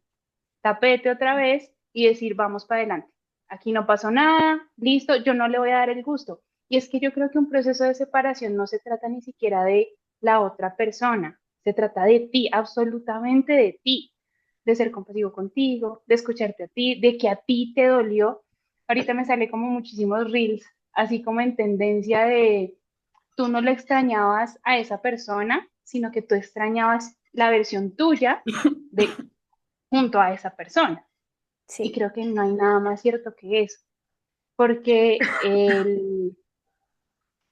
tapete otra vez y decir, vamos para adelante. Aquí no pasó nada, listo, yo no le voy a dar el gusto. Y es que yo creo que un proceso de separación no se trata ni siquiera de la otra persona, se trata de ti, absolutamente de ti, de ser compasivo contigo, de escucharte a ti, de que a ti te dolió. Ahorita me sale como muchísimos reels, así como en tendencia de tú no lo extrañabas a esa persona, sino que tú extrañabas la versión tuya de junto a esa persona. Y
Sí.
creo que no hay nada más cierto que eso, porque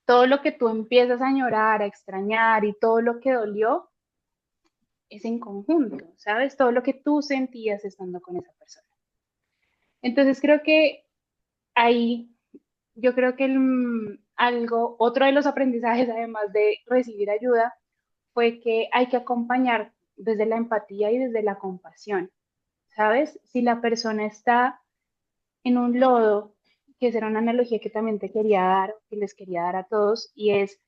todo lo que tú empiezas a añorar, a extrañar y todo lo que dolió es en conjunto, ¿sabes? Todo lo que tú sentías estando con esa persona. Entonces creo que ahí, yo creo que otro de los aprendizajes, además de recibir ayuda, fue que hay que acompañar desde la empatía y desde la compasión, ¿sabes? Si la persona está en un lodo, que esa era una analogía que también te quería dar, que les quería dar a todos, y es,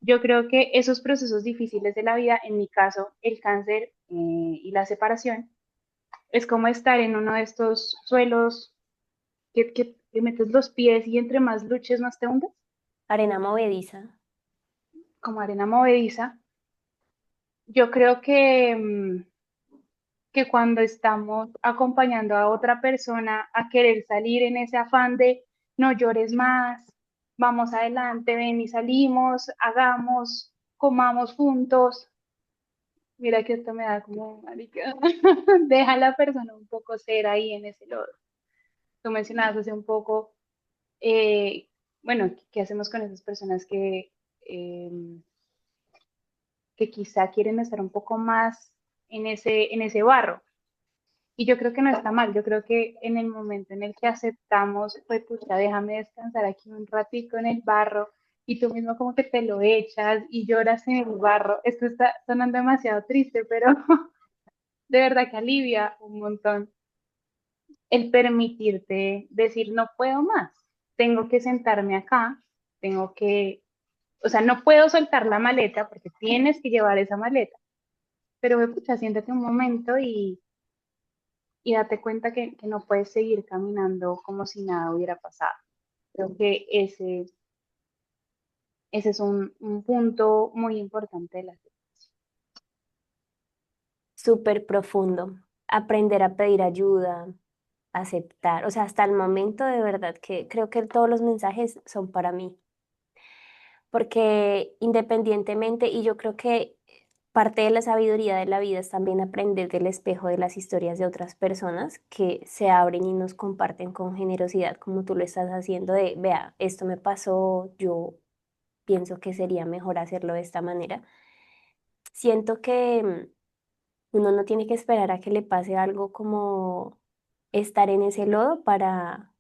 yo creo que esos procesos difíciles de la vida, en mi caso, el cáncer y la separación, es como estar en uno de estos suelos que metes los pies y entre más luches más te hundes,
Arena movediza.
como arena movediza. Yo creo que cuando estamos acompañando a otra persona a querer salir en ese afán de no llores más, vamos adelante, ven y salimos, hagamos, comamos juntos. Mira que esto me da como, marica, deja a la persona un poco ser ahí en ese lodo. Tú mencionabas hace un poco, eh, bueno, ¿qué hacemos con esas personas eh, que quizá quieren estar un poco más en ese barro? Y yo creo que no está mal, yo creo que en el momento en el que aceptamos, pues pucha, déjame descansar aquí un ratico en el barro y tú mismo como que te lo echas y lloras en el barro. Esto está sonando demasiado triste, pero de verdad que alivia un montón el permitirte decir no puedo más, tengo que sentarme acá, tengo que, o sea, no puedo soltar la maleta porque tienes que llevar esa maleta, pero pucha, siéntate un momento y date cuenta que no puedes seguir caminando como si nada hubiera pasado. Creo que ese es un punto muy importante de la aceptación.
Súper profundo. Aprender a pedir ayuda, aceptar. O sea, hasta el momento de verdad que creo que todos los mensajes son para mí. Porque independientemente, y yo creo que parte de la sabiduría de la vida es también aprender del espejo de las historias de otras personas que se abren y nos comparten con generosidad, como tú lo estás haciendo de, vea, esto me pasó, yo pienso que sería mejor hacerlo de esta manera. Siento que uno no tiene que esperar a que le pase algo como estar en ese lodo para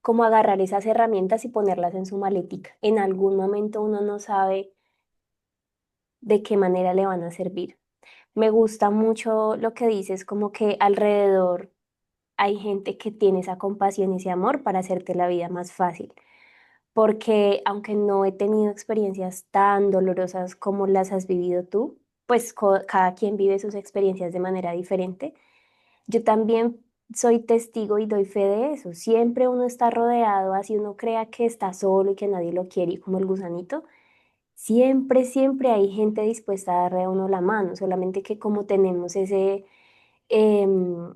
como agarrar esas herramientas y ponerlas en su maletica. En algún momento uno no sabe de qué manera le van a servir. Me gusta mucho lo que dices, como que alrededor hay gente que tiene esa compasión y ese amor para hacerte la vida más fácil. Porque aunque no he tenido experiencias tan dolorosas como las has vivido tú, pues cada quien vive sus experiencias de manera diferente. Yo también soy testigo y doy fe de eso. Siempre uno está rodeado, así uno crea que está solo y que nadie lo quiere, y como el gusanito. Siempre, siempre hay gente dispuesta a darle a uno la mano, solamente que como tenemos ese, em,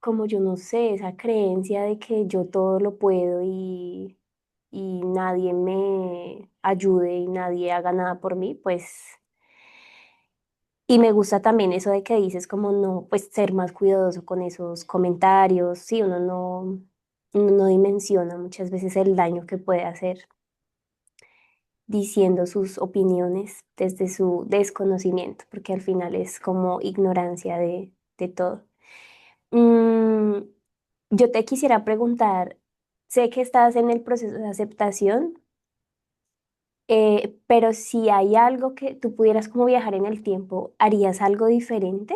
como yo no sé, esa creencia de que yo todo lo puedo y nadie me ayude y nadie haga nada por mí, pues, y me gusta también eso de que dices como no, pues ser más cuidadoso con esos comentarios, sí, uno no dimensiona muchas veces el daño que puede hacer diciendo sus opiniones desde su desconocimiento, porque al final es como ignorancia de todo. Mm, yo te quisiera preguntar, sé que estás en el proceso de aceptación, pero si hay algo que tú pudieras como viajar en el tiempo, ¿harías algo diferente?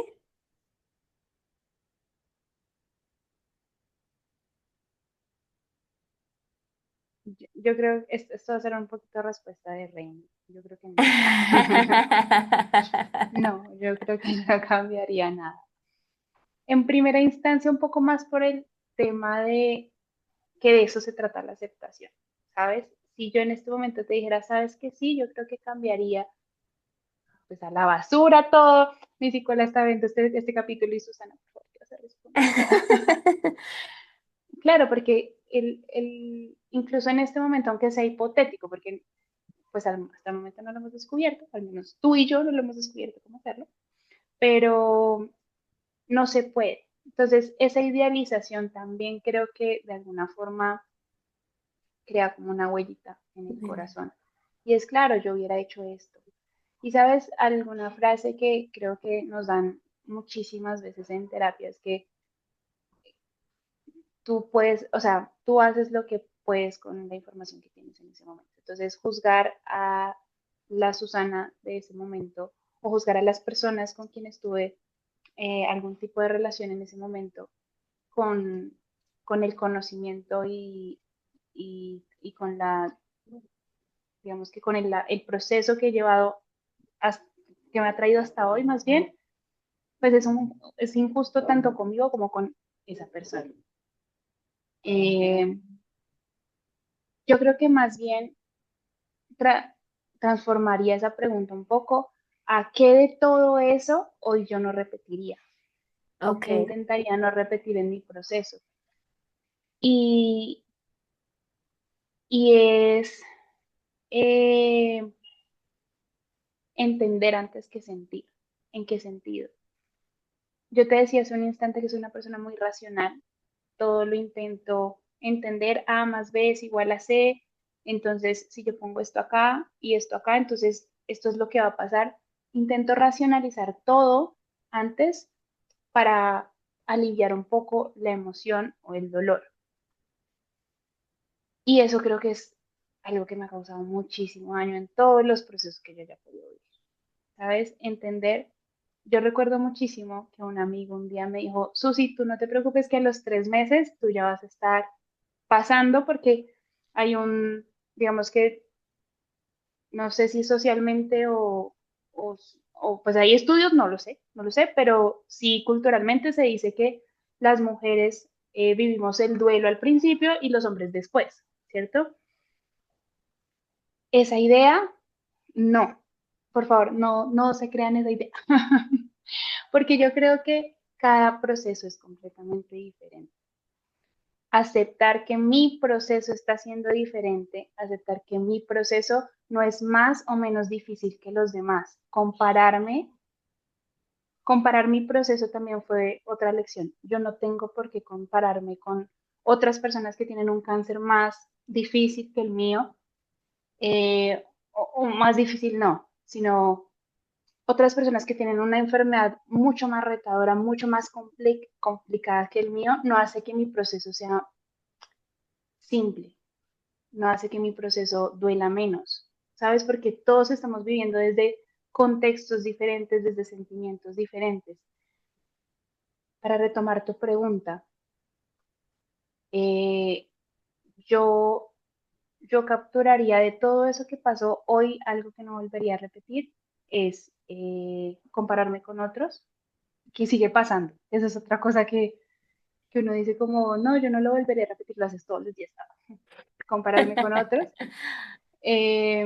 Yo creo que esto va a ser un poquito respuesta de Reina. Yo creo que no. No, yo creo que no cambiaría nada. En primera instancia, un poco más por el tema de que de eso se trata la aceptación, ¿sabes? Si yo en este momento te dijera, ¿sabes que sí? Yo creo que cambiaría pues a la basura todo. Mi psicóloga está viendo este capítulo y Susana, por favor, ¿qué vas a responder? Claro, porque incluso en este momento, aunque sea hipotético, porque pues hasta el momento no lo hemos descubierto, al menos tú y yo no lo hemos descubierto cómo hacerlo, pero no se puede. Entonces, esa idealización también creo que de alguna forma crea como una huellita en el corazón. Y es claro, yo hubiera hecho esto. Y sabes, alguna frase que creo que nos dan muchísimas veces en terapia es que tú puedes, o sea, tú haces lo que puedes con la información que tienes en ese momento. Entonces, juzgar a la Susana de ese momento o juzgar a las personas con quienes tuve algún tipo de relación en ese momento con, con el conocimiento y con la, digamos que con el proceso que he llevado, hasta, que me ha traído hasta hoy más bien, pues es injusto tanto conmigo como con esa persona. Eh, yo creo que más bien tra transformaría esa pregunta un poco a qué de todo eso hoy yo no repetiría o
Ok,
qué intentaría no repetir en mi proceso. Y, y es eh, entender antes que sentir. ¿En qué sentido? Yo te decía hace un instante que soy una persona muy racional, todo lo intento entender, A más B es igual a C, entonces si yo pongo esto acá y esto acá, entonces esto es lo que va a pasar. Intento racionalizar todo antes para aliviar un poco la emoción o el dolor. Y eso creo que es algo que me ha causado muchísimo daño en todos los procesos que yo ya he podido vivir. ¿Sabes? Entender. Yo recuerdo muchísimo que un amigo un día me dijo, Susi, tú no te preocupes que a los 3 meses tú ya vas a estar pasando porque hay digamos que, no sé si socialmente o pues hay estudios, no lo sé, pero sí culturalmente se dice que las mujeres vivimos el duelo al principio y los hombres después, ¿cierto? Esa idea, no, por favor, no se crean esa idea, porque yo creo que cada proceso es completamente diferente. Aceptar que mi proceso está siendo diferente, aceptar que mi proceso no es más o menos difícil que los demás. Comparar mi proceso también fue otra lección. Yo no tengo por qué compararme con otras personas que tienen un cáncer más difícil que el mío, o más difícil no, sino otras personas que tienen una enfermedad mucho más retadora, mucho más complicada que el mío, no hace que mi proceso sea simple, no hace que mi proceso duela menos, ¿sabes? Porque todos estamos viviendo desde contextos diferentes, desde sentimientos diferentes. Para retomar tu pregunta, eh, yo, yo capturaría de todo eso que pasó hoy, algo que no volvería a repetir, es compararme con otros, que sigue pasando. Esa es otra cosa que uno dice como, no, yo no lo volveré a repetir, lo haces todos los días, compararme con otros. Eh,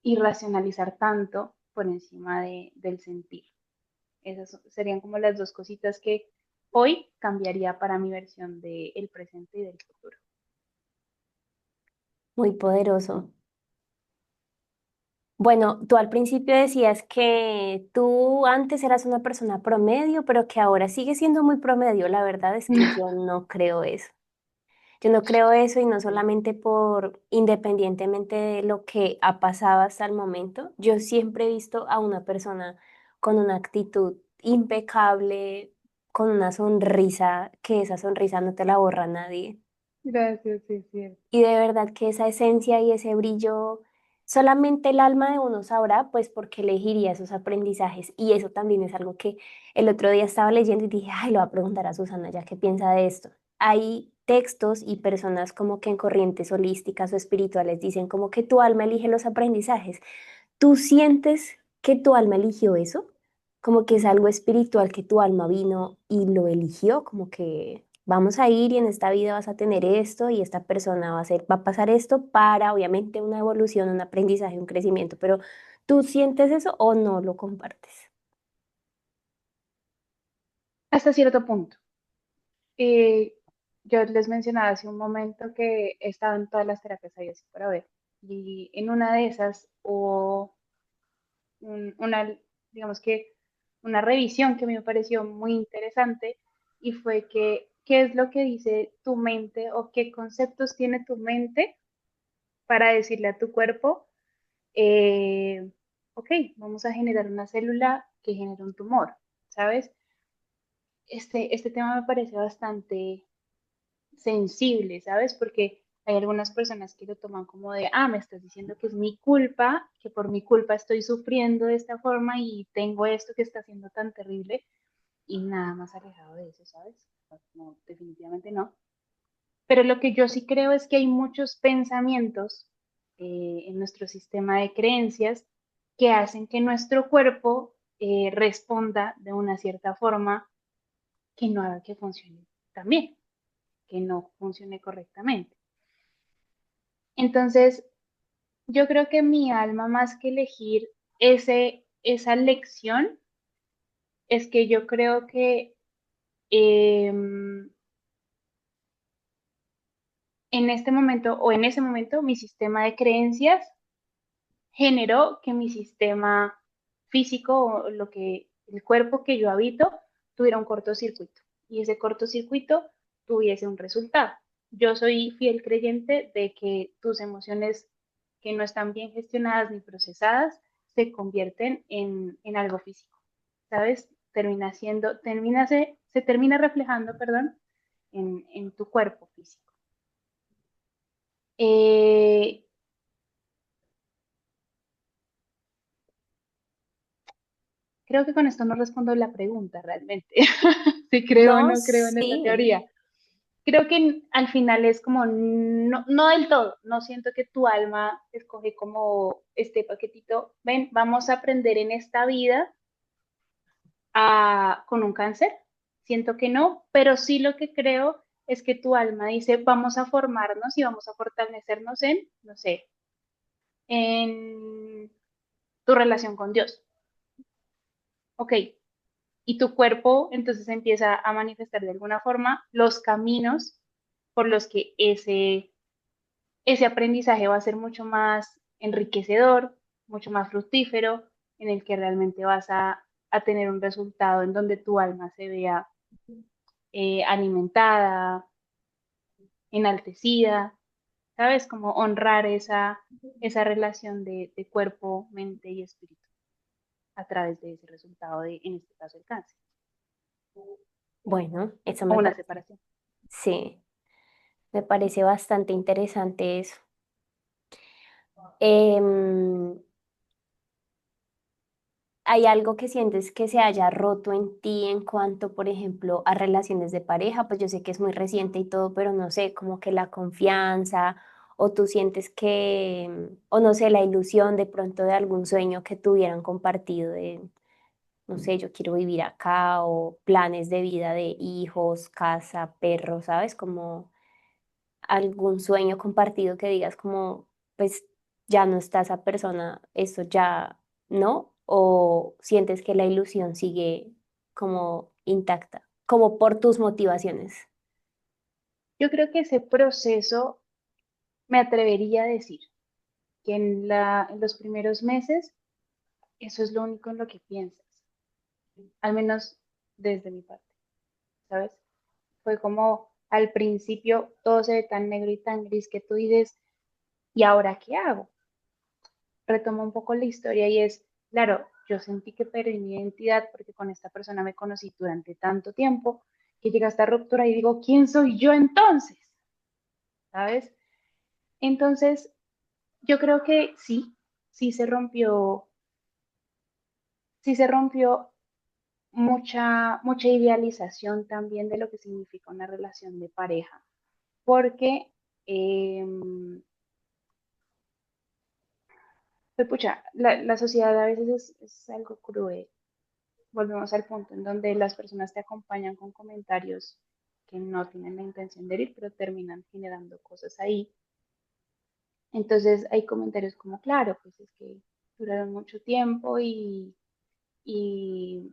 y racionalizar tanto por encima del sentir. Esas serían como las dos cositas que hoy cambiaría para mi versión del presente y del futuro.
muy poderoso. Bueno, tú al principio decías que tú antes eras una persona promedio, pero que ahora sigues siendo muy promedio. La verdad es que yo no creo eso. Yo no creo eso y no solamente por, independientemente de lo que ha pasado hasta el momento, yo siempre he visto a una persona con una actitud impecable, con una sonrisa, que esa sonrisa no te la borra nadie.
Gracias, sí, es cierto.
Y de verdad que esa esencia y ese brillo, solamente el alma de uno sabrá, pues, por qué elegiría esos aprendizajes. Y eso también es algo que el otro día estaba leyendo y dije, ay, lo voy a preguntar a Susana ya qué piensa de esto. Hay textos y personas como que en corrientes holísticas o espirituales dicen como que tu alma elige los aprendizajes. ¿Tú sientes que tu alma eligió eso? Como que es algo espiritual que tu alma vino y lo eligió, como que vamos a ir y en esta vida vas a tener esto y esta persona va a pasar esto para obviamente una evolución, un aprendizaje, un crecimiento, pero ¿tú sientes eso o no lo compartes?
Hasta cierto punto. Eh, yo les mencionaba hace un momento que he estado en todas las terapias habidas y por haber. Y en una de esas hubo una, digamos que, una revisión que a mí me pareció muy interesante y fue que, ¿qué es lo que dice tu mente o qué conceptos tiene tu mente para decirle a tu cuerpo, eh, ok, vamos a generar una célula que genera un tumor, ¿sabes? Este tema me parece bastante sensible, ¿sabes? Porque Hay algunas personas que lo toman como de, ah, me estás diciendo que es mi culpa, que por mi culpa estoy sufriendo de esta forma y tengo esto que está siendo tan terrible y nada más alejado de eso, ¿sabes? No, definitivamente no. Pero lo que yo sí creo es que hay muchos pensamientos en nuestro sistema de creencias que hacen que nuestro cuerpo responda de una cierta forma que no haga que funcione tan bien, que no funcione correctamente. Entonces, yo creo que mi alma, más que elegir esa lección, es que yo creo que en este momento o en ese momento mi sistema de creencias generó que mi sistema físico o lo que el cuerpo que yo habito tuviera un cortocircuito y ese cortocircuito tuviese un resultado. Yo soy fiel creyente de que tus emociones que no están bien gestionadas ni procesadas se convierten en algo físico, ¿sabes? Se termina reflejando, perdón, en tu cuerpo físico. Eh, Creo que con esto no respondo la pregunta realmente. Si creo o
No,
no creo en esa
sí.
teoría. Creo que al final es como no, no del todo. No siento que tu alma escoge como este paquetito. Ven, vamos a aprender en esta vida con un cáncer. Siento que no, pero sí lo que creo es que tu alma dice, vamos a formarnos y vamos a fortalecernos en, no sé, en tu relación con Dios. Ok, y tu cuerpo entonces empieza a manifestar de alguna forma los caminos por los que ese aprendizaje va a ser mucho más enriquecedor, mucho más fructífero, en el que realmente vas a tener un resultado en donde tu alma se vea alimentada, enaltecida, ¿sabes? Como honrar esa relación de cuerpo, mente y espíritu a través de ese resultado de, en este caso, el cáncer
Bueno, eso
o
me
una
parece.
separación.
Sí, me parece bastante interesante eso. Em, ¿Hay algo que sientes que se haya roto en ti en cuanto, por ejemplo, a relaciones de pareja? Pues yo sé que es muy reciente y todo, pero no sé, como que la confianza o tú sientes que, o no sé, la ilusión de pronto de algún sueño que tuvieran compartido de, no sé, yo quiero vivir acá o planes de vida de hijos, casa, perros, ¿sabes? Como algún sueño compartido que digas como, pues ya no está esa persona, eso ya no, o sientes que la ilusión sigue como intacta, como por tus motivaciones.
Yo creo que ese proceso me atrevería a decir que en los primeros meses eso es lo único en lo que piensas, al menos desde mi parte, ¿sabes? Fue como al principio todo se ve tan negro y tan gris que tú dices, ¿y ahora qué hago? Retomo un poco la historia y es, claro, yo sentí que perdí mi identidad porque con esta persona me conocí durante tanto tiempo que llega esta ruptura y digo, ¿quién soy yo entonces? ¿Sabes? Entonces, yo creo que sí, sí se rompió, sí se rompió mucha idealización también de lo que significa una relación de pareja, porque, eh, pues, pucha, la sociedad a veces es algo cruel. Volvemos al punto en donde las personas te acompañan con comentarios que no tienen la intención de herir, pero terminan generando cosas ahí. Entonces hay comentarios como, claro, pues es que duraron mucho tiempo y, y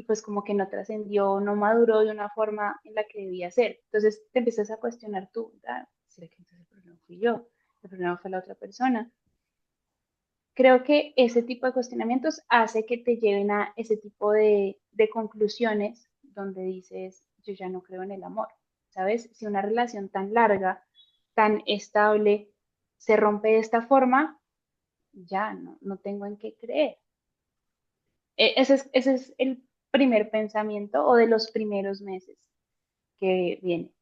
pues como que no trascendió, no maduró de una forma en la que debía ser. Entonces te empiezas a cuestionar tú, ¿verdad? ¿Será que entonces el problema fui yo? ¿El problema fue la otra persona? Creo que ese tipo de cuestionamientos hace que te lleven a ese tipo de conclusiones donde dices, yo ya no creo en el amor, ¿sabes? Si una relación tan larga, tan estable, se rompe de esta forma, ya no tengo en qué creer. Ese es el primer pensamiento o de los primeros meses que viene.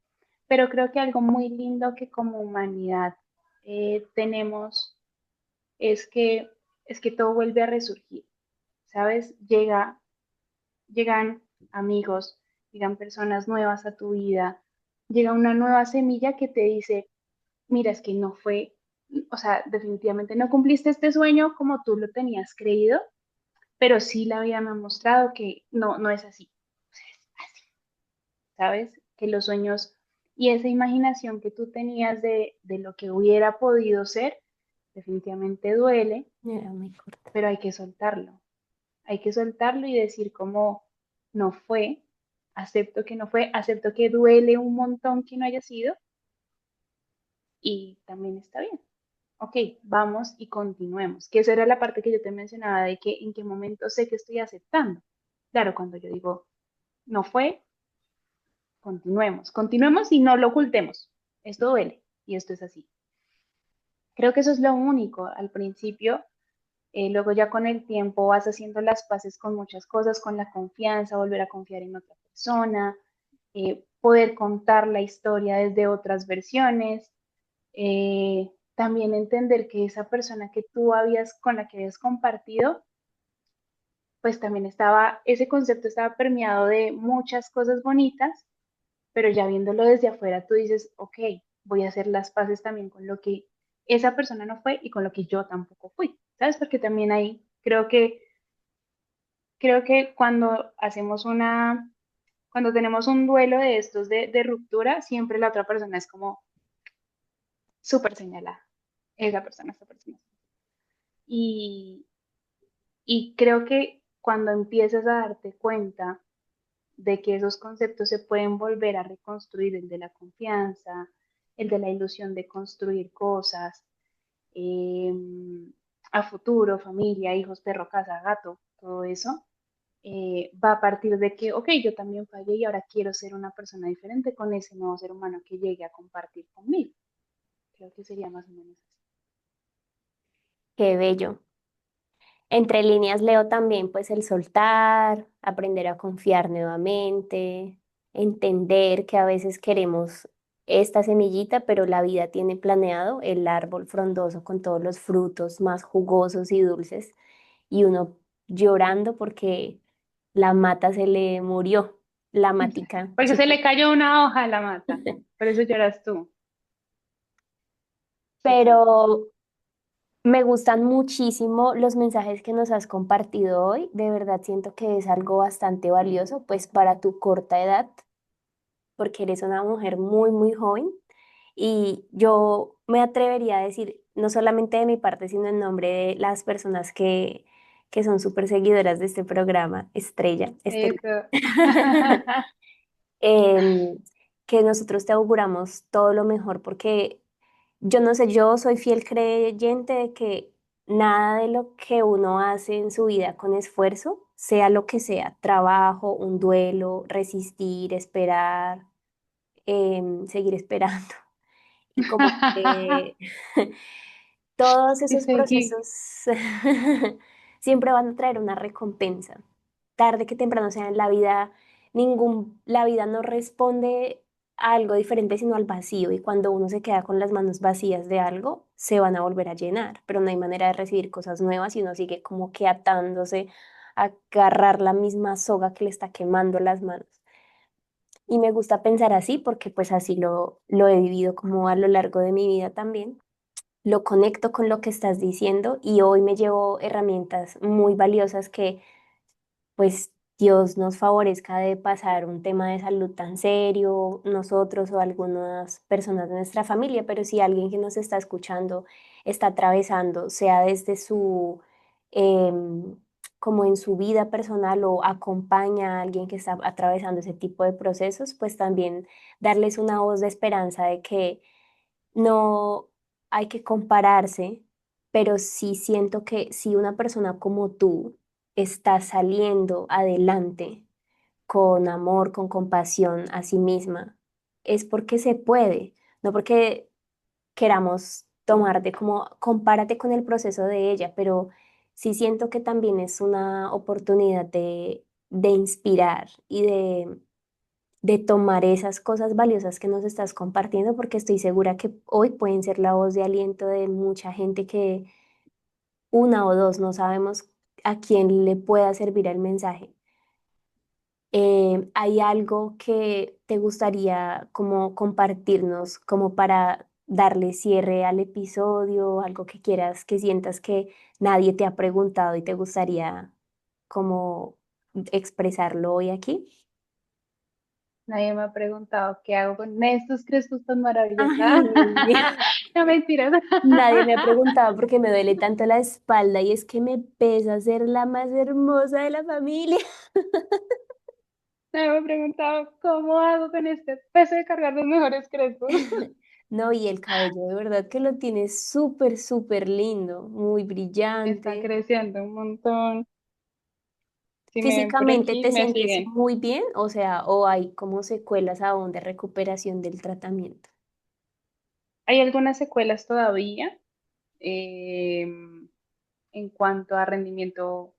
pero creo que algo muy lindo que como humanidad tenemos es que, es que todo vuelve a resurgir, ¿sabes? Llegan amigos, llegan personas nuevas a tu vida, llega una nueva semilla que te dice, mira, es que no fue, o sea, definitivamente no cumpliste este sueño como tú lo tenías creído, pero sí la vida me ha mostrado que no, no es así. O sea, es así, ¿sabes? Que los sueños y esa imaginación que tú tenías de lo que hubiera podido ser, definitivamente duele,
Era muy corta.
pero hay que soltarlo. Hay que soltarlo y decir como no fue, acepto que no fue, acepto que duele un montón que no haya sido y también está bien. Ok, vamos y continuemos. Que esa era la parte que yo te mencionaba de que en qué momento sé que estoy aceptando. Claro, cuando yo digo no fue, continuemos. Continuemos y no lo ocultemos. Esto duele y esto es así. Creo que eso es lo único. Al principio, luego ya con el tiempo vas haciendo las paces con muchas cosas, con la confianza, volver a confiar en otra persona, poder contar la historia desde otras versiones, también entender que esa persona que tú habías, con la que habías compartido, pues también estaba, ese concepto estaba permeado de muchas cosas bonitas, pero ya viéndolo desde afuera, tú dices, ok, voy a hacer las paces también con lo que esa persona no fue y con lo que yo tampoco fui, ¿sabes? Porque también ahí creo que cuando hacemos cuando tenemos un duelo de estos de ruptura, siempre la otra persona es como súper señalada. Esa persona, esta persona. Y, y creo que cuando empiezas a darte cuenta de que esos conceptos se pueden volver a reconstruir, el de la confianza, el de la ilusión de construir cosas, eh, a futuro, familia, hijos, perro, casa, gato, todo eso, va a partir de que, ok, yo también fallé y ahora quiero ser una persona diferente con ese nuevo ser humano que llegue a compartir conmigo. Creo que sería más o menos así.
Qué bello. Entre líneas leo también pues el soltar, aprender a confiar nuevamente, entender que a veces queremos esta semillita, pero la vida tiene planeado el árbol frondoso con todos los frutos más jugosos y dulces y uno llorando porque la mata se le murió, la matica
Porque se le
chiquita.
cayó una hoja a la mata, por eso lloras tú. Total.
Pero me gustan muchísimo los mensajes que nos has compartido hoy. De verdad siento que es algo bastante valioso, pues para tu corta edad, porque eres una mujer muy, muy joven. Y yo me atrevería a decir, no solamente de mi parte, sino en nombre de las personas que son súper seguidoras de este programa, Estrella, Estela,
Eso.
em, que nosotros te auguramos todo lo mejor, porque yo no sé, yo soy fiel creyente de que nada de lo que uno hace en su vida con esfuerzo, sea lo que sea, trabajo, un duelo, resistir, esperar, seguir esperando. Y como que todos
Y
esos
seguí.
procesos siempre van a traer una recompensa. Tarde que temprano, o sea, en la vida, la vida no responde a algo diferente sino al vacío. Y cuando uno se queda con las manos vacías de algo, se van a volver a llenar. Pero no hay manera de recibir cosas nuevas y uno sigue como que atándose a agarrar la misma soga que le está quemando las manos. Y me gusta pensar así porque pues así lo he vivido como a lo largo de mi vida también. Lo conecto con lo que estás diciendo y hoy me llevo herramientas muy valiosas que pues Dios nos favorezca de pasar un tema de salud tan serio, nosotros o algunas personas de nuestra familia, pero si alguien que nos está escuchando está atravesando, sea desde su, em, como en su vida personal o acompaña a alguien que está atravesando ese tipo de procesos, pues también darles una voz de esperanza de que no hay que compararse, pero sí siento que si una persona como tú está saliendo adelante con amor, con compasión a sí misma, es porque se puede, no porque queramos tomarte como compárate con el proceso de ella, pero sí siento que también es una oportunidad de inspirar y de tomar esas cosas valiosas que nos estás compartiendo, porque estoy segura que hoy pueden ser la voz de aliento de mucha gente que una o dos no sabemos a quién le pueda servir el mensaje. ¿Hay algo que te gustaría como compartirnos, como para darle cierre al episodio, algo que quieras, que sientas que nadie te ha preguntado y te gustaría como expresarlo hoy aquí?
Nadie me ha preguntado qué hago con estos crespos tan maravillosos.
Ay,
No, mentiras.
nadie me ha preguntado por qué me duele tanto la espalda y es que me pesa ser la más hermosa de la familia.
Nadie me ha preguntado cómo hago con este peso de cargar los mejores crespos.
No, y el cabello de verdad que lo tienes súper, súper lindo, muy
Está
brillante.
creciendo un montón. Si me ven por
Físicamente
aquí,
te
me
sientes
siguen.
muy bien, o sea, o hay como secuelas aún de recuperación del tratamiento.
Hay algunas secuelas todavía eh, en cuanto a rendimiento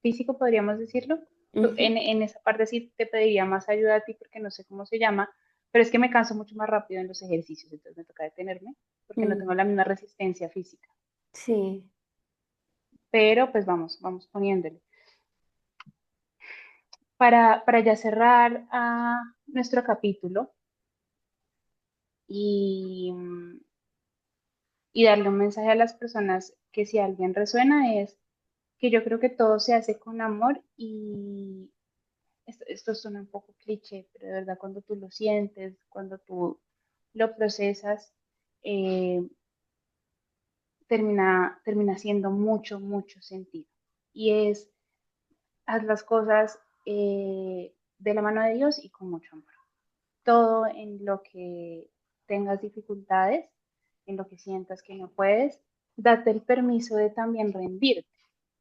físico, podríamos decirlo.
Ujú,
En esa parte sí te pediría más ayuda a ti porque no sé cómo se llama, pero es que me canso mucho más rápido en los ejercicios, entonces me toca detenerme porque no tengo
mm,
la misma resistencia física.
sí,
Pero pues vamos poniéndole. Para ya cerrar nuestro capítulo y, y darle un mensaje a las personas que si alguien resuena es que yo creo que todo se hace con amor y esto suena un poco cliché, pero de verdad cuando tú lo sientes, cuando tú lo procesas, eh, termina siendo mucho, mucho sentido. Y es, haz las cosas de la mano de Dios y con mucho amor. Todo en lo que tengas dificultades, en lo que sientas que no puedes, date el permiso de también rendirte.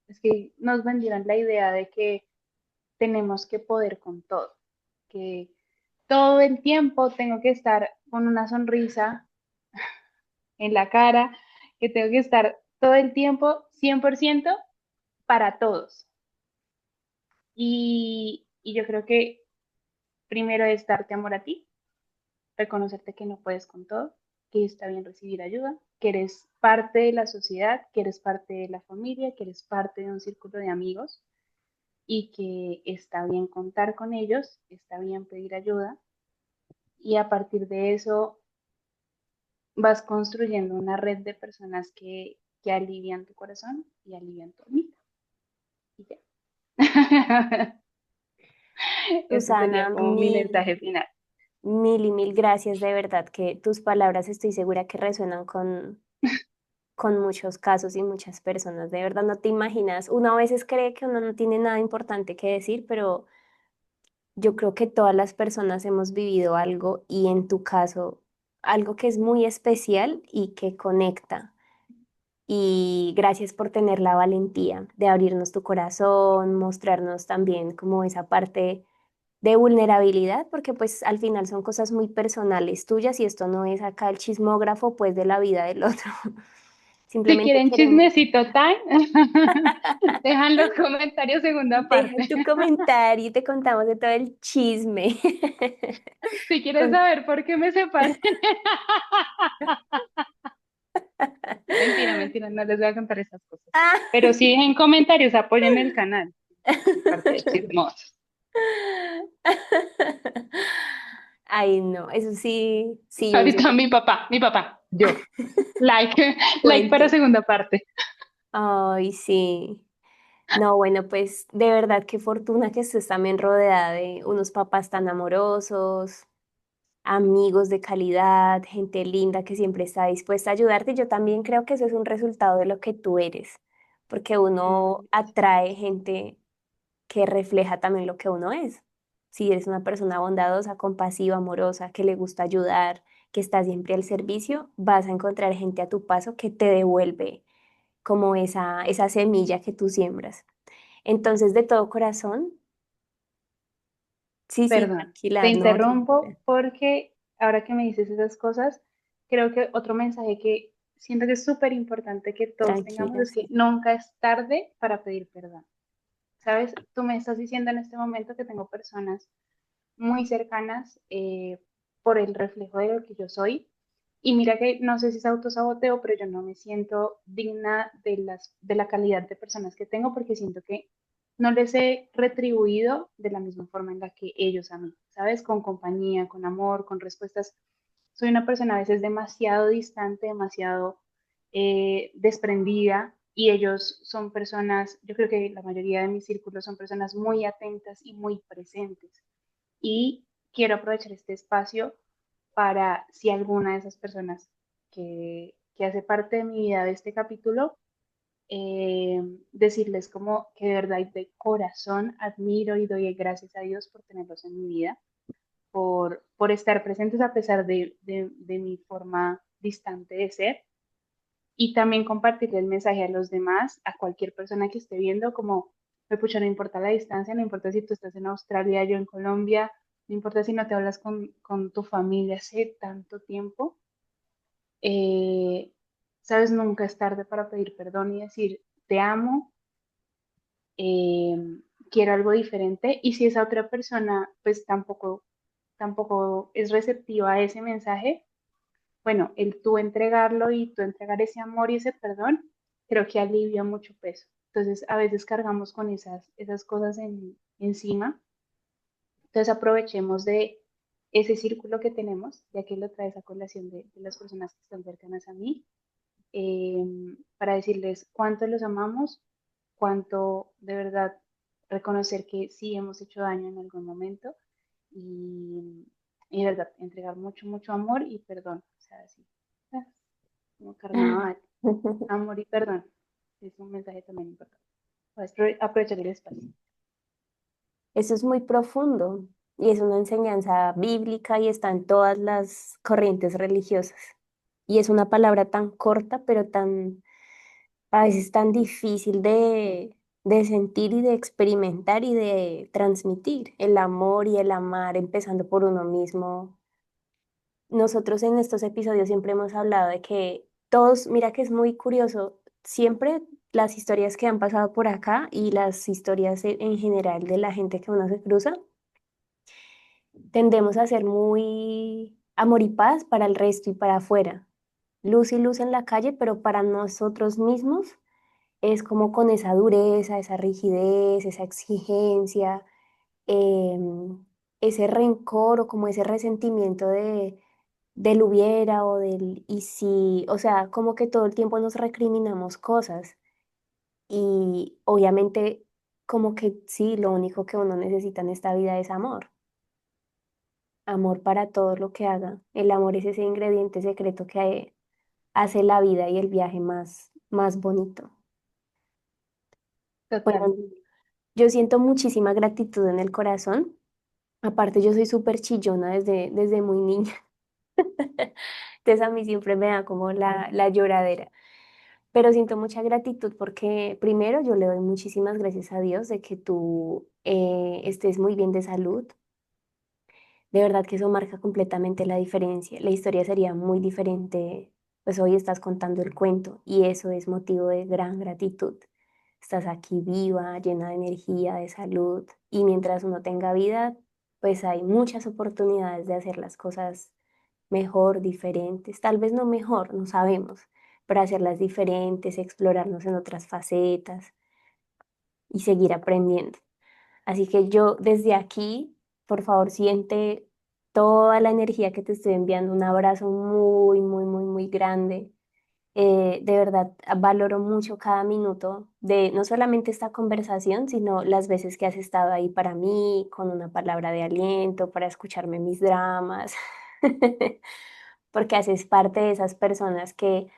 Es que nos vendieron la idea de que tenemos que poder con todo, que todo el tiempo tengo que estar con una sonrisa en la cara, que tengo que estar todo el tiempo 100% para todos. Y yo creo que primero es darte amor a ti, reconocerte que no puedes con todo, que está bien recibir ayuda, que eres parte de la sociedad, que eres parte de la familia, que eres parte de un círculo de amigos y que está bien contar con ellos, está bien pedir ayuda y a partir de eso vas construyendo una red de personas que alivian tu corazón y alivian tu alma. Y ya. Ese sería
Susana,
como mi mensaje final.
mil y mil gracias, de verdad que tus palabras estoy segura que resuenan con muchos casos y muchas personas, de verdad no te imaginas, uno a veces cree que uno no tiene nada importante que decir, pero yo creo que todas las personas hemos vivido algo y en tu caso, algo que es muy especial y que conecta. Y gracias por tener la valentía de abrirnos tu corazón, mostrarnos también como esa parte de vulnerabilidad, porque pues al final son cosas muy personales tuyas y esto no es acá el chismógrafo pues de la vida del otro.
Si
Simplemente
quieren
queremos.
chismecito time, dejan los comentarios segunda
Deja
parte.
tu comentario y te contamos de todo el chisme.
Si quieres
Con-
saber por qué me separé. Mentira, mentira, no les voy a contar esas cosas.
Ah.
Pero sí en comentarios apoyen el canal. Mi parte de chismosos.
Ay, no, eso sí, sí, yo
Ahorita
siento que
mi papá, yo. Like, like para
fuente.
segunda parte.
Ay, sí. No, bueno, pues de verdad qué fortuna que estés también rodeada de unos papás tan amorosos, amigos de calidad, gente linda que siempre está dispuesta a ayudarte. Yo también creo que eso es un resultado de lo que tú eres, porque uno
Gracias.
atrae gente que refleja también lo que uno es. Si eres una persona bondadosa, compasiva, amorosa, que le gusta ayudar, que está siempre al servicio, vas a encontrar gente a tu paso que te devuelve como esa semilla que tú siembras. Entonces, de todo corazón, sí, sí,
Perdón, te
tranquila, no,
interrumpo
tranquila,
porque ahora que me dices esas cosas, creo que otro mensaje que siento que es súper importante que todos tengamos
tranquila,
es que
sí.
nunca es tarde para pedir perdón. ¿Sabes? Tú me estás diciendo en este momento que tengo personas muy cercanas por el reflejo de lo que yo soy. Y mira que no sé si es autosaboteo, pero yo no me siento digna de la calidad de personas que tengo porque siento que no les he retribuido de la misma forma en la que ellos a mí, ¿sabes? Con compañía, con amor, con respuestas. Soy una persona a veces demasiado distante, demasiado desprendida y ellos son personas, yo creo que la mayoría de mis círculos son personas muy atentas y muy presentes. Y quiero aprovechar este espacio para si alguna de esas personas que hace parte de mi vida de este capítulo, decirles como que de verdad y de corazón admiro y doy gracias a Dios por tenerlos en mi vida, por estar presentes a pesar de mi forma distante de ser y también compartirle el mensaje a los demás, a cualquier persona que esté viendo, como, me pucha, no importa la distancia, no importa si tú estás en Australia, yo en Colombia, no importa si no te hablas con tu familia hace tanto tiempo, eh, sabes, nunca es tarde para pedir perdón y decir, te amo, eh, quiero algo diferente, y si esa otra persona pues tampoco es receptiva a ese mensaje, bueno, el tú entregarlo y tú entregar ese amor y ese perdón, creo que alivia mucho peso. Entonces, a veces cargamos con esas cosas encima. Entonces, aprovechemos de ese círculo que tenemos, ya que lo traes a colación de las personas que están cercanas a mí, eh, para decirles cuánto los amamos, cuánto de verdad reconocer que sí hemos hecho daño en algún momento y de verdad entregar mucho, mucho amor y perdón. O sea, así, ah, como carnaval, amor y perdón. Es un mensaje también importante. Puedes aprovechar el espacio.
Eso es muy profundo y es una enseñanza bíblica y está en todas las corrientes religiosas. Y es una palabra tan corta, pero tan, a veces tan difícil de sentir y de experimentar y de transmitir. El amor y el amar, empezando por uno mismo. Nosotros en estos episodios siempre hemos hablado de que todos, mira que es muy curioso, siempre las historias que han pasado por acá y las historias en general de la gente que uno se cruza, tendemos a ser muy amor y paz para el resto y para afuera. Luz y luz en la calle, pero para nosotros mismos es como con esa dureza, esa rigidez, esa exigencia, ese rencor o como ese resentimiento del hubiera o del y si, o sea, como que todo el tiempo nos recriminamos cosas y obviamente como que sí, lo único que uno necesita en esta vida es amor, amor para todo lo que haga. El amor es ese ingrediente secreto que hace la vida y el viaje más bonito.
Total.
Bueno, yo siento muchísima gratitud en el corazón. Aparte, yo soy súper chillona desde muy niña. Entonces a mí siempre me da como la lloradera. Pero siento mucha gratitud porque primero yo le doy muchísimas gracias a Dios de que tú estés muy bien de salud. De verdad que eso marca completamente la diferencia. La historia sería muy diferente, pues hoy estás contando el cuento y eso es motivo de gran gratitud. Estás aquí viva, llena de energía, de salud y mientras uno tenga vida, pues hay muchas oportunidades de hacer las cosas mejor, diferentes, tal vez no mejor, no sabemos, pero hacerlas diferentes, explorarnos en otras facetas y seguir aprendiendo. Así que yo desde aquí, por favor, siente toda la energía que te estoy enviando, un abrazo muy grande. De verdad, valoro mucho cada minuto de no solamente esta conversación, sino las veces que has estado ahí para mí, con una palabra de aliento, para escucharme mis dramas, porque haces parte de esas personas que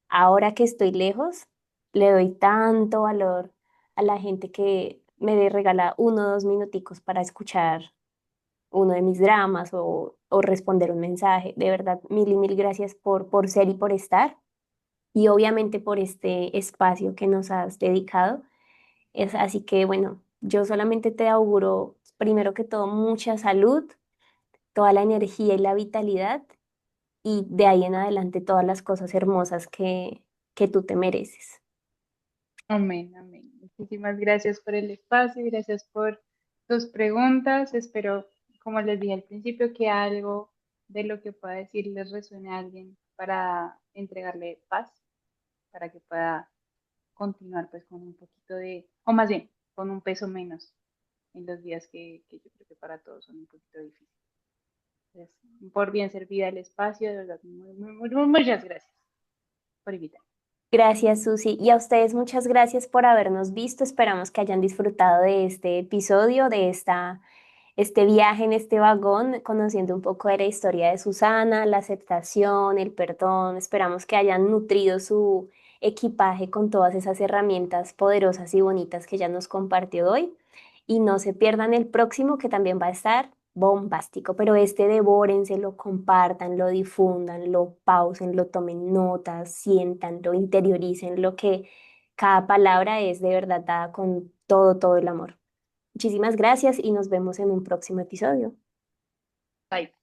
ahora que estoy lejos, le doy tanto valor a la gente que me regala 1 o 2 minuticos para escuchar uno de mis dramas o responder un mensaje. De verdad, mil y mil gracias por ser y por estar. Y obviamente por este espacio que nos has dedicado. Así que bueno, yo solamente te auguro, primero que todo, mucha salud, toda la energía y la vitalidad y de ahí en adelante todas las cosas hermosas que tú te mereces.
Amén, amén. Muchísimas gracias por el espacio, gracias por tus preguntas. Espero como les dije al principio, que algo de lo que pueda decir les resuene a alguien para entregarle paz, para que pueda continuar pues con un poquito de, o más bien, con un peso menos en los días que yo creo que para todos son un poquito difíciles. Entonces, por bien servida el espacio, de verdad, muchas gracias por invitarme.
Gracias, Susi. Y a ustedes muchas gracias por habernos visto. Esperamos que hayan disfrutado de este episodio, de este viaje en este vagón, conociendo un poco de la historia de Susana, la aceptación, el perdón. Esperamos que hayan nutrido su equipaje con todas esas herramientas poderosas y bonitas que ella nos compartió hoy. Y no se pierdan el próximo que también va a estar bombástico, pero este devórense, lo compartan, lo difundan, lo pausen, lo tomen notas, sientan, lo interioricen, lo que cada palabra es de verdad dada con todo el amor. Muchísimas gracias y nos vemos en un próximo episodio.
Bye.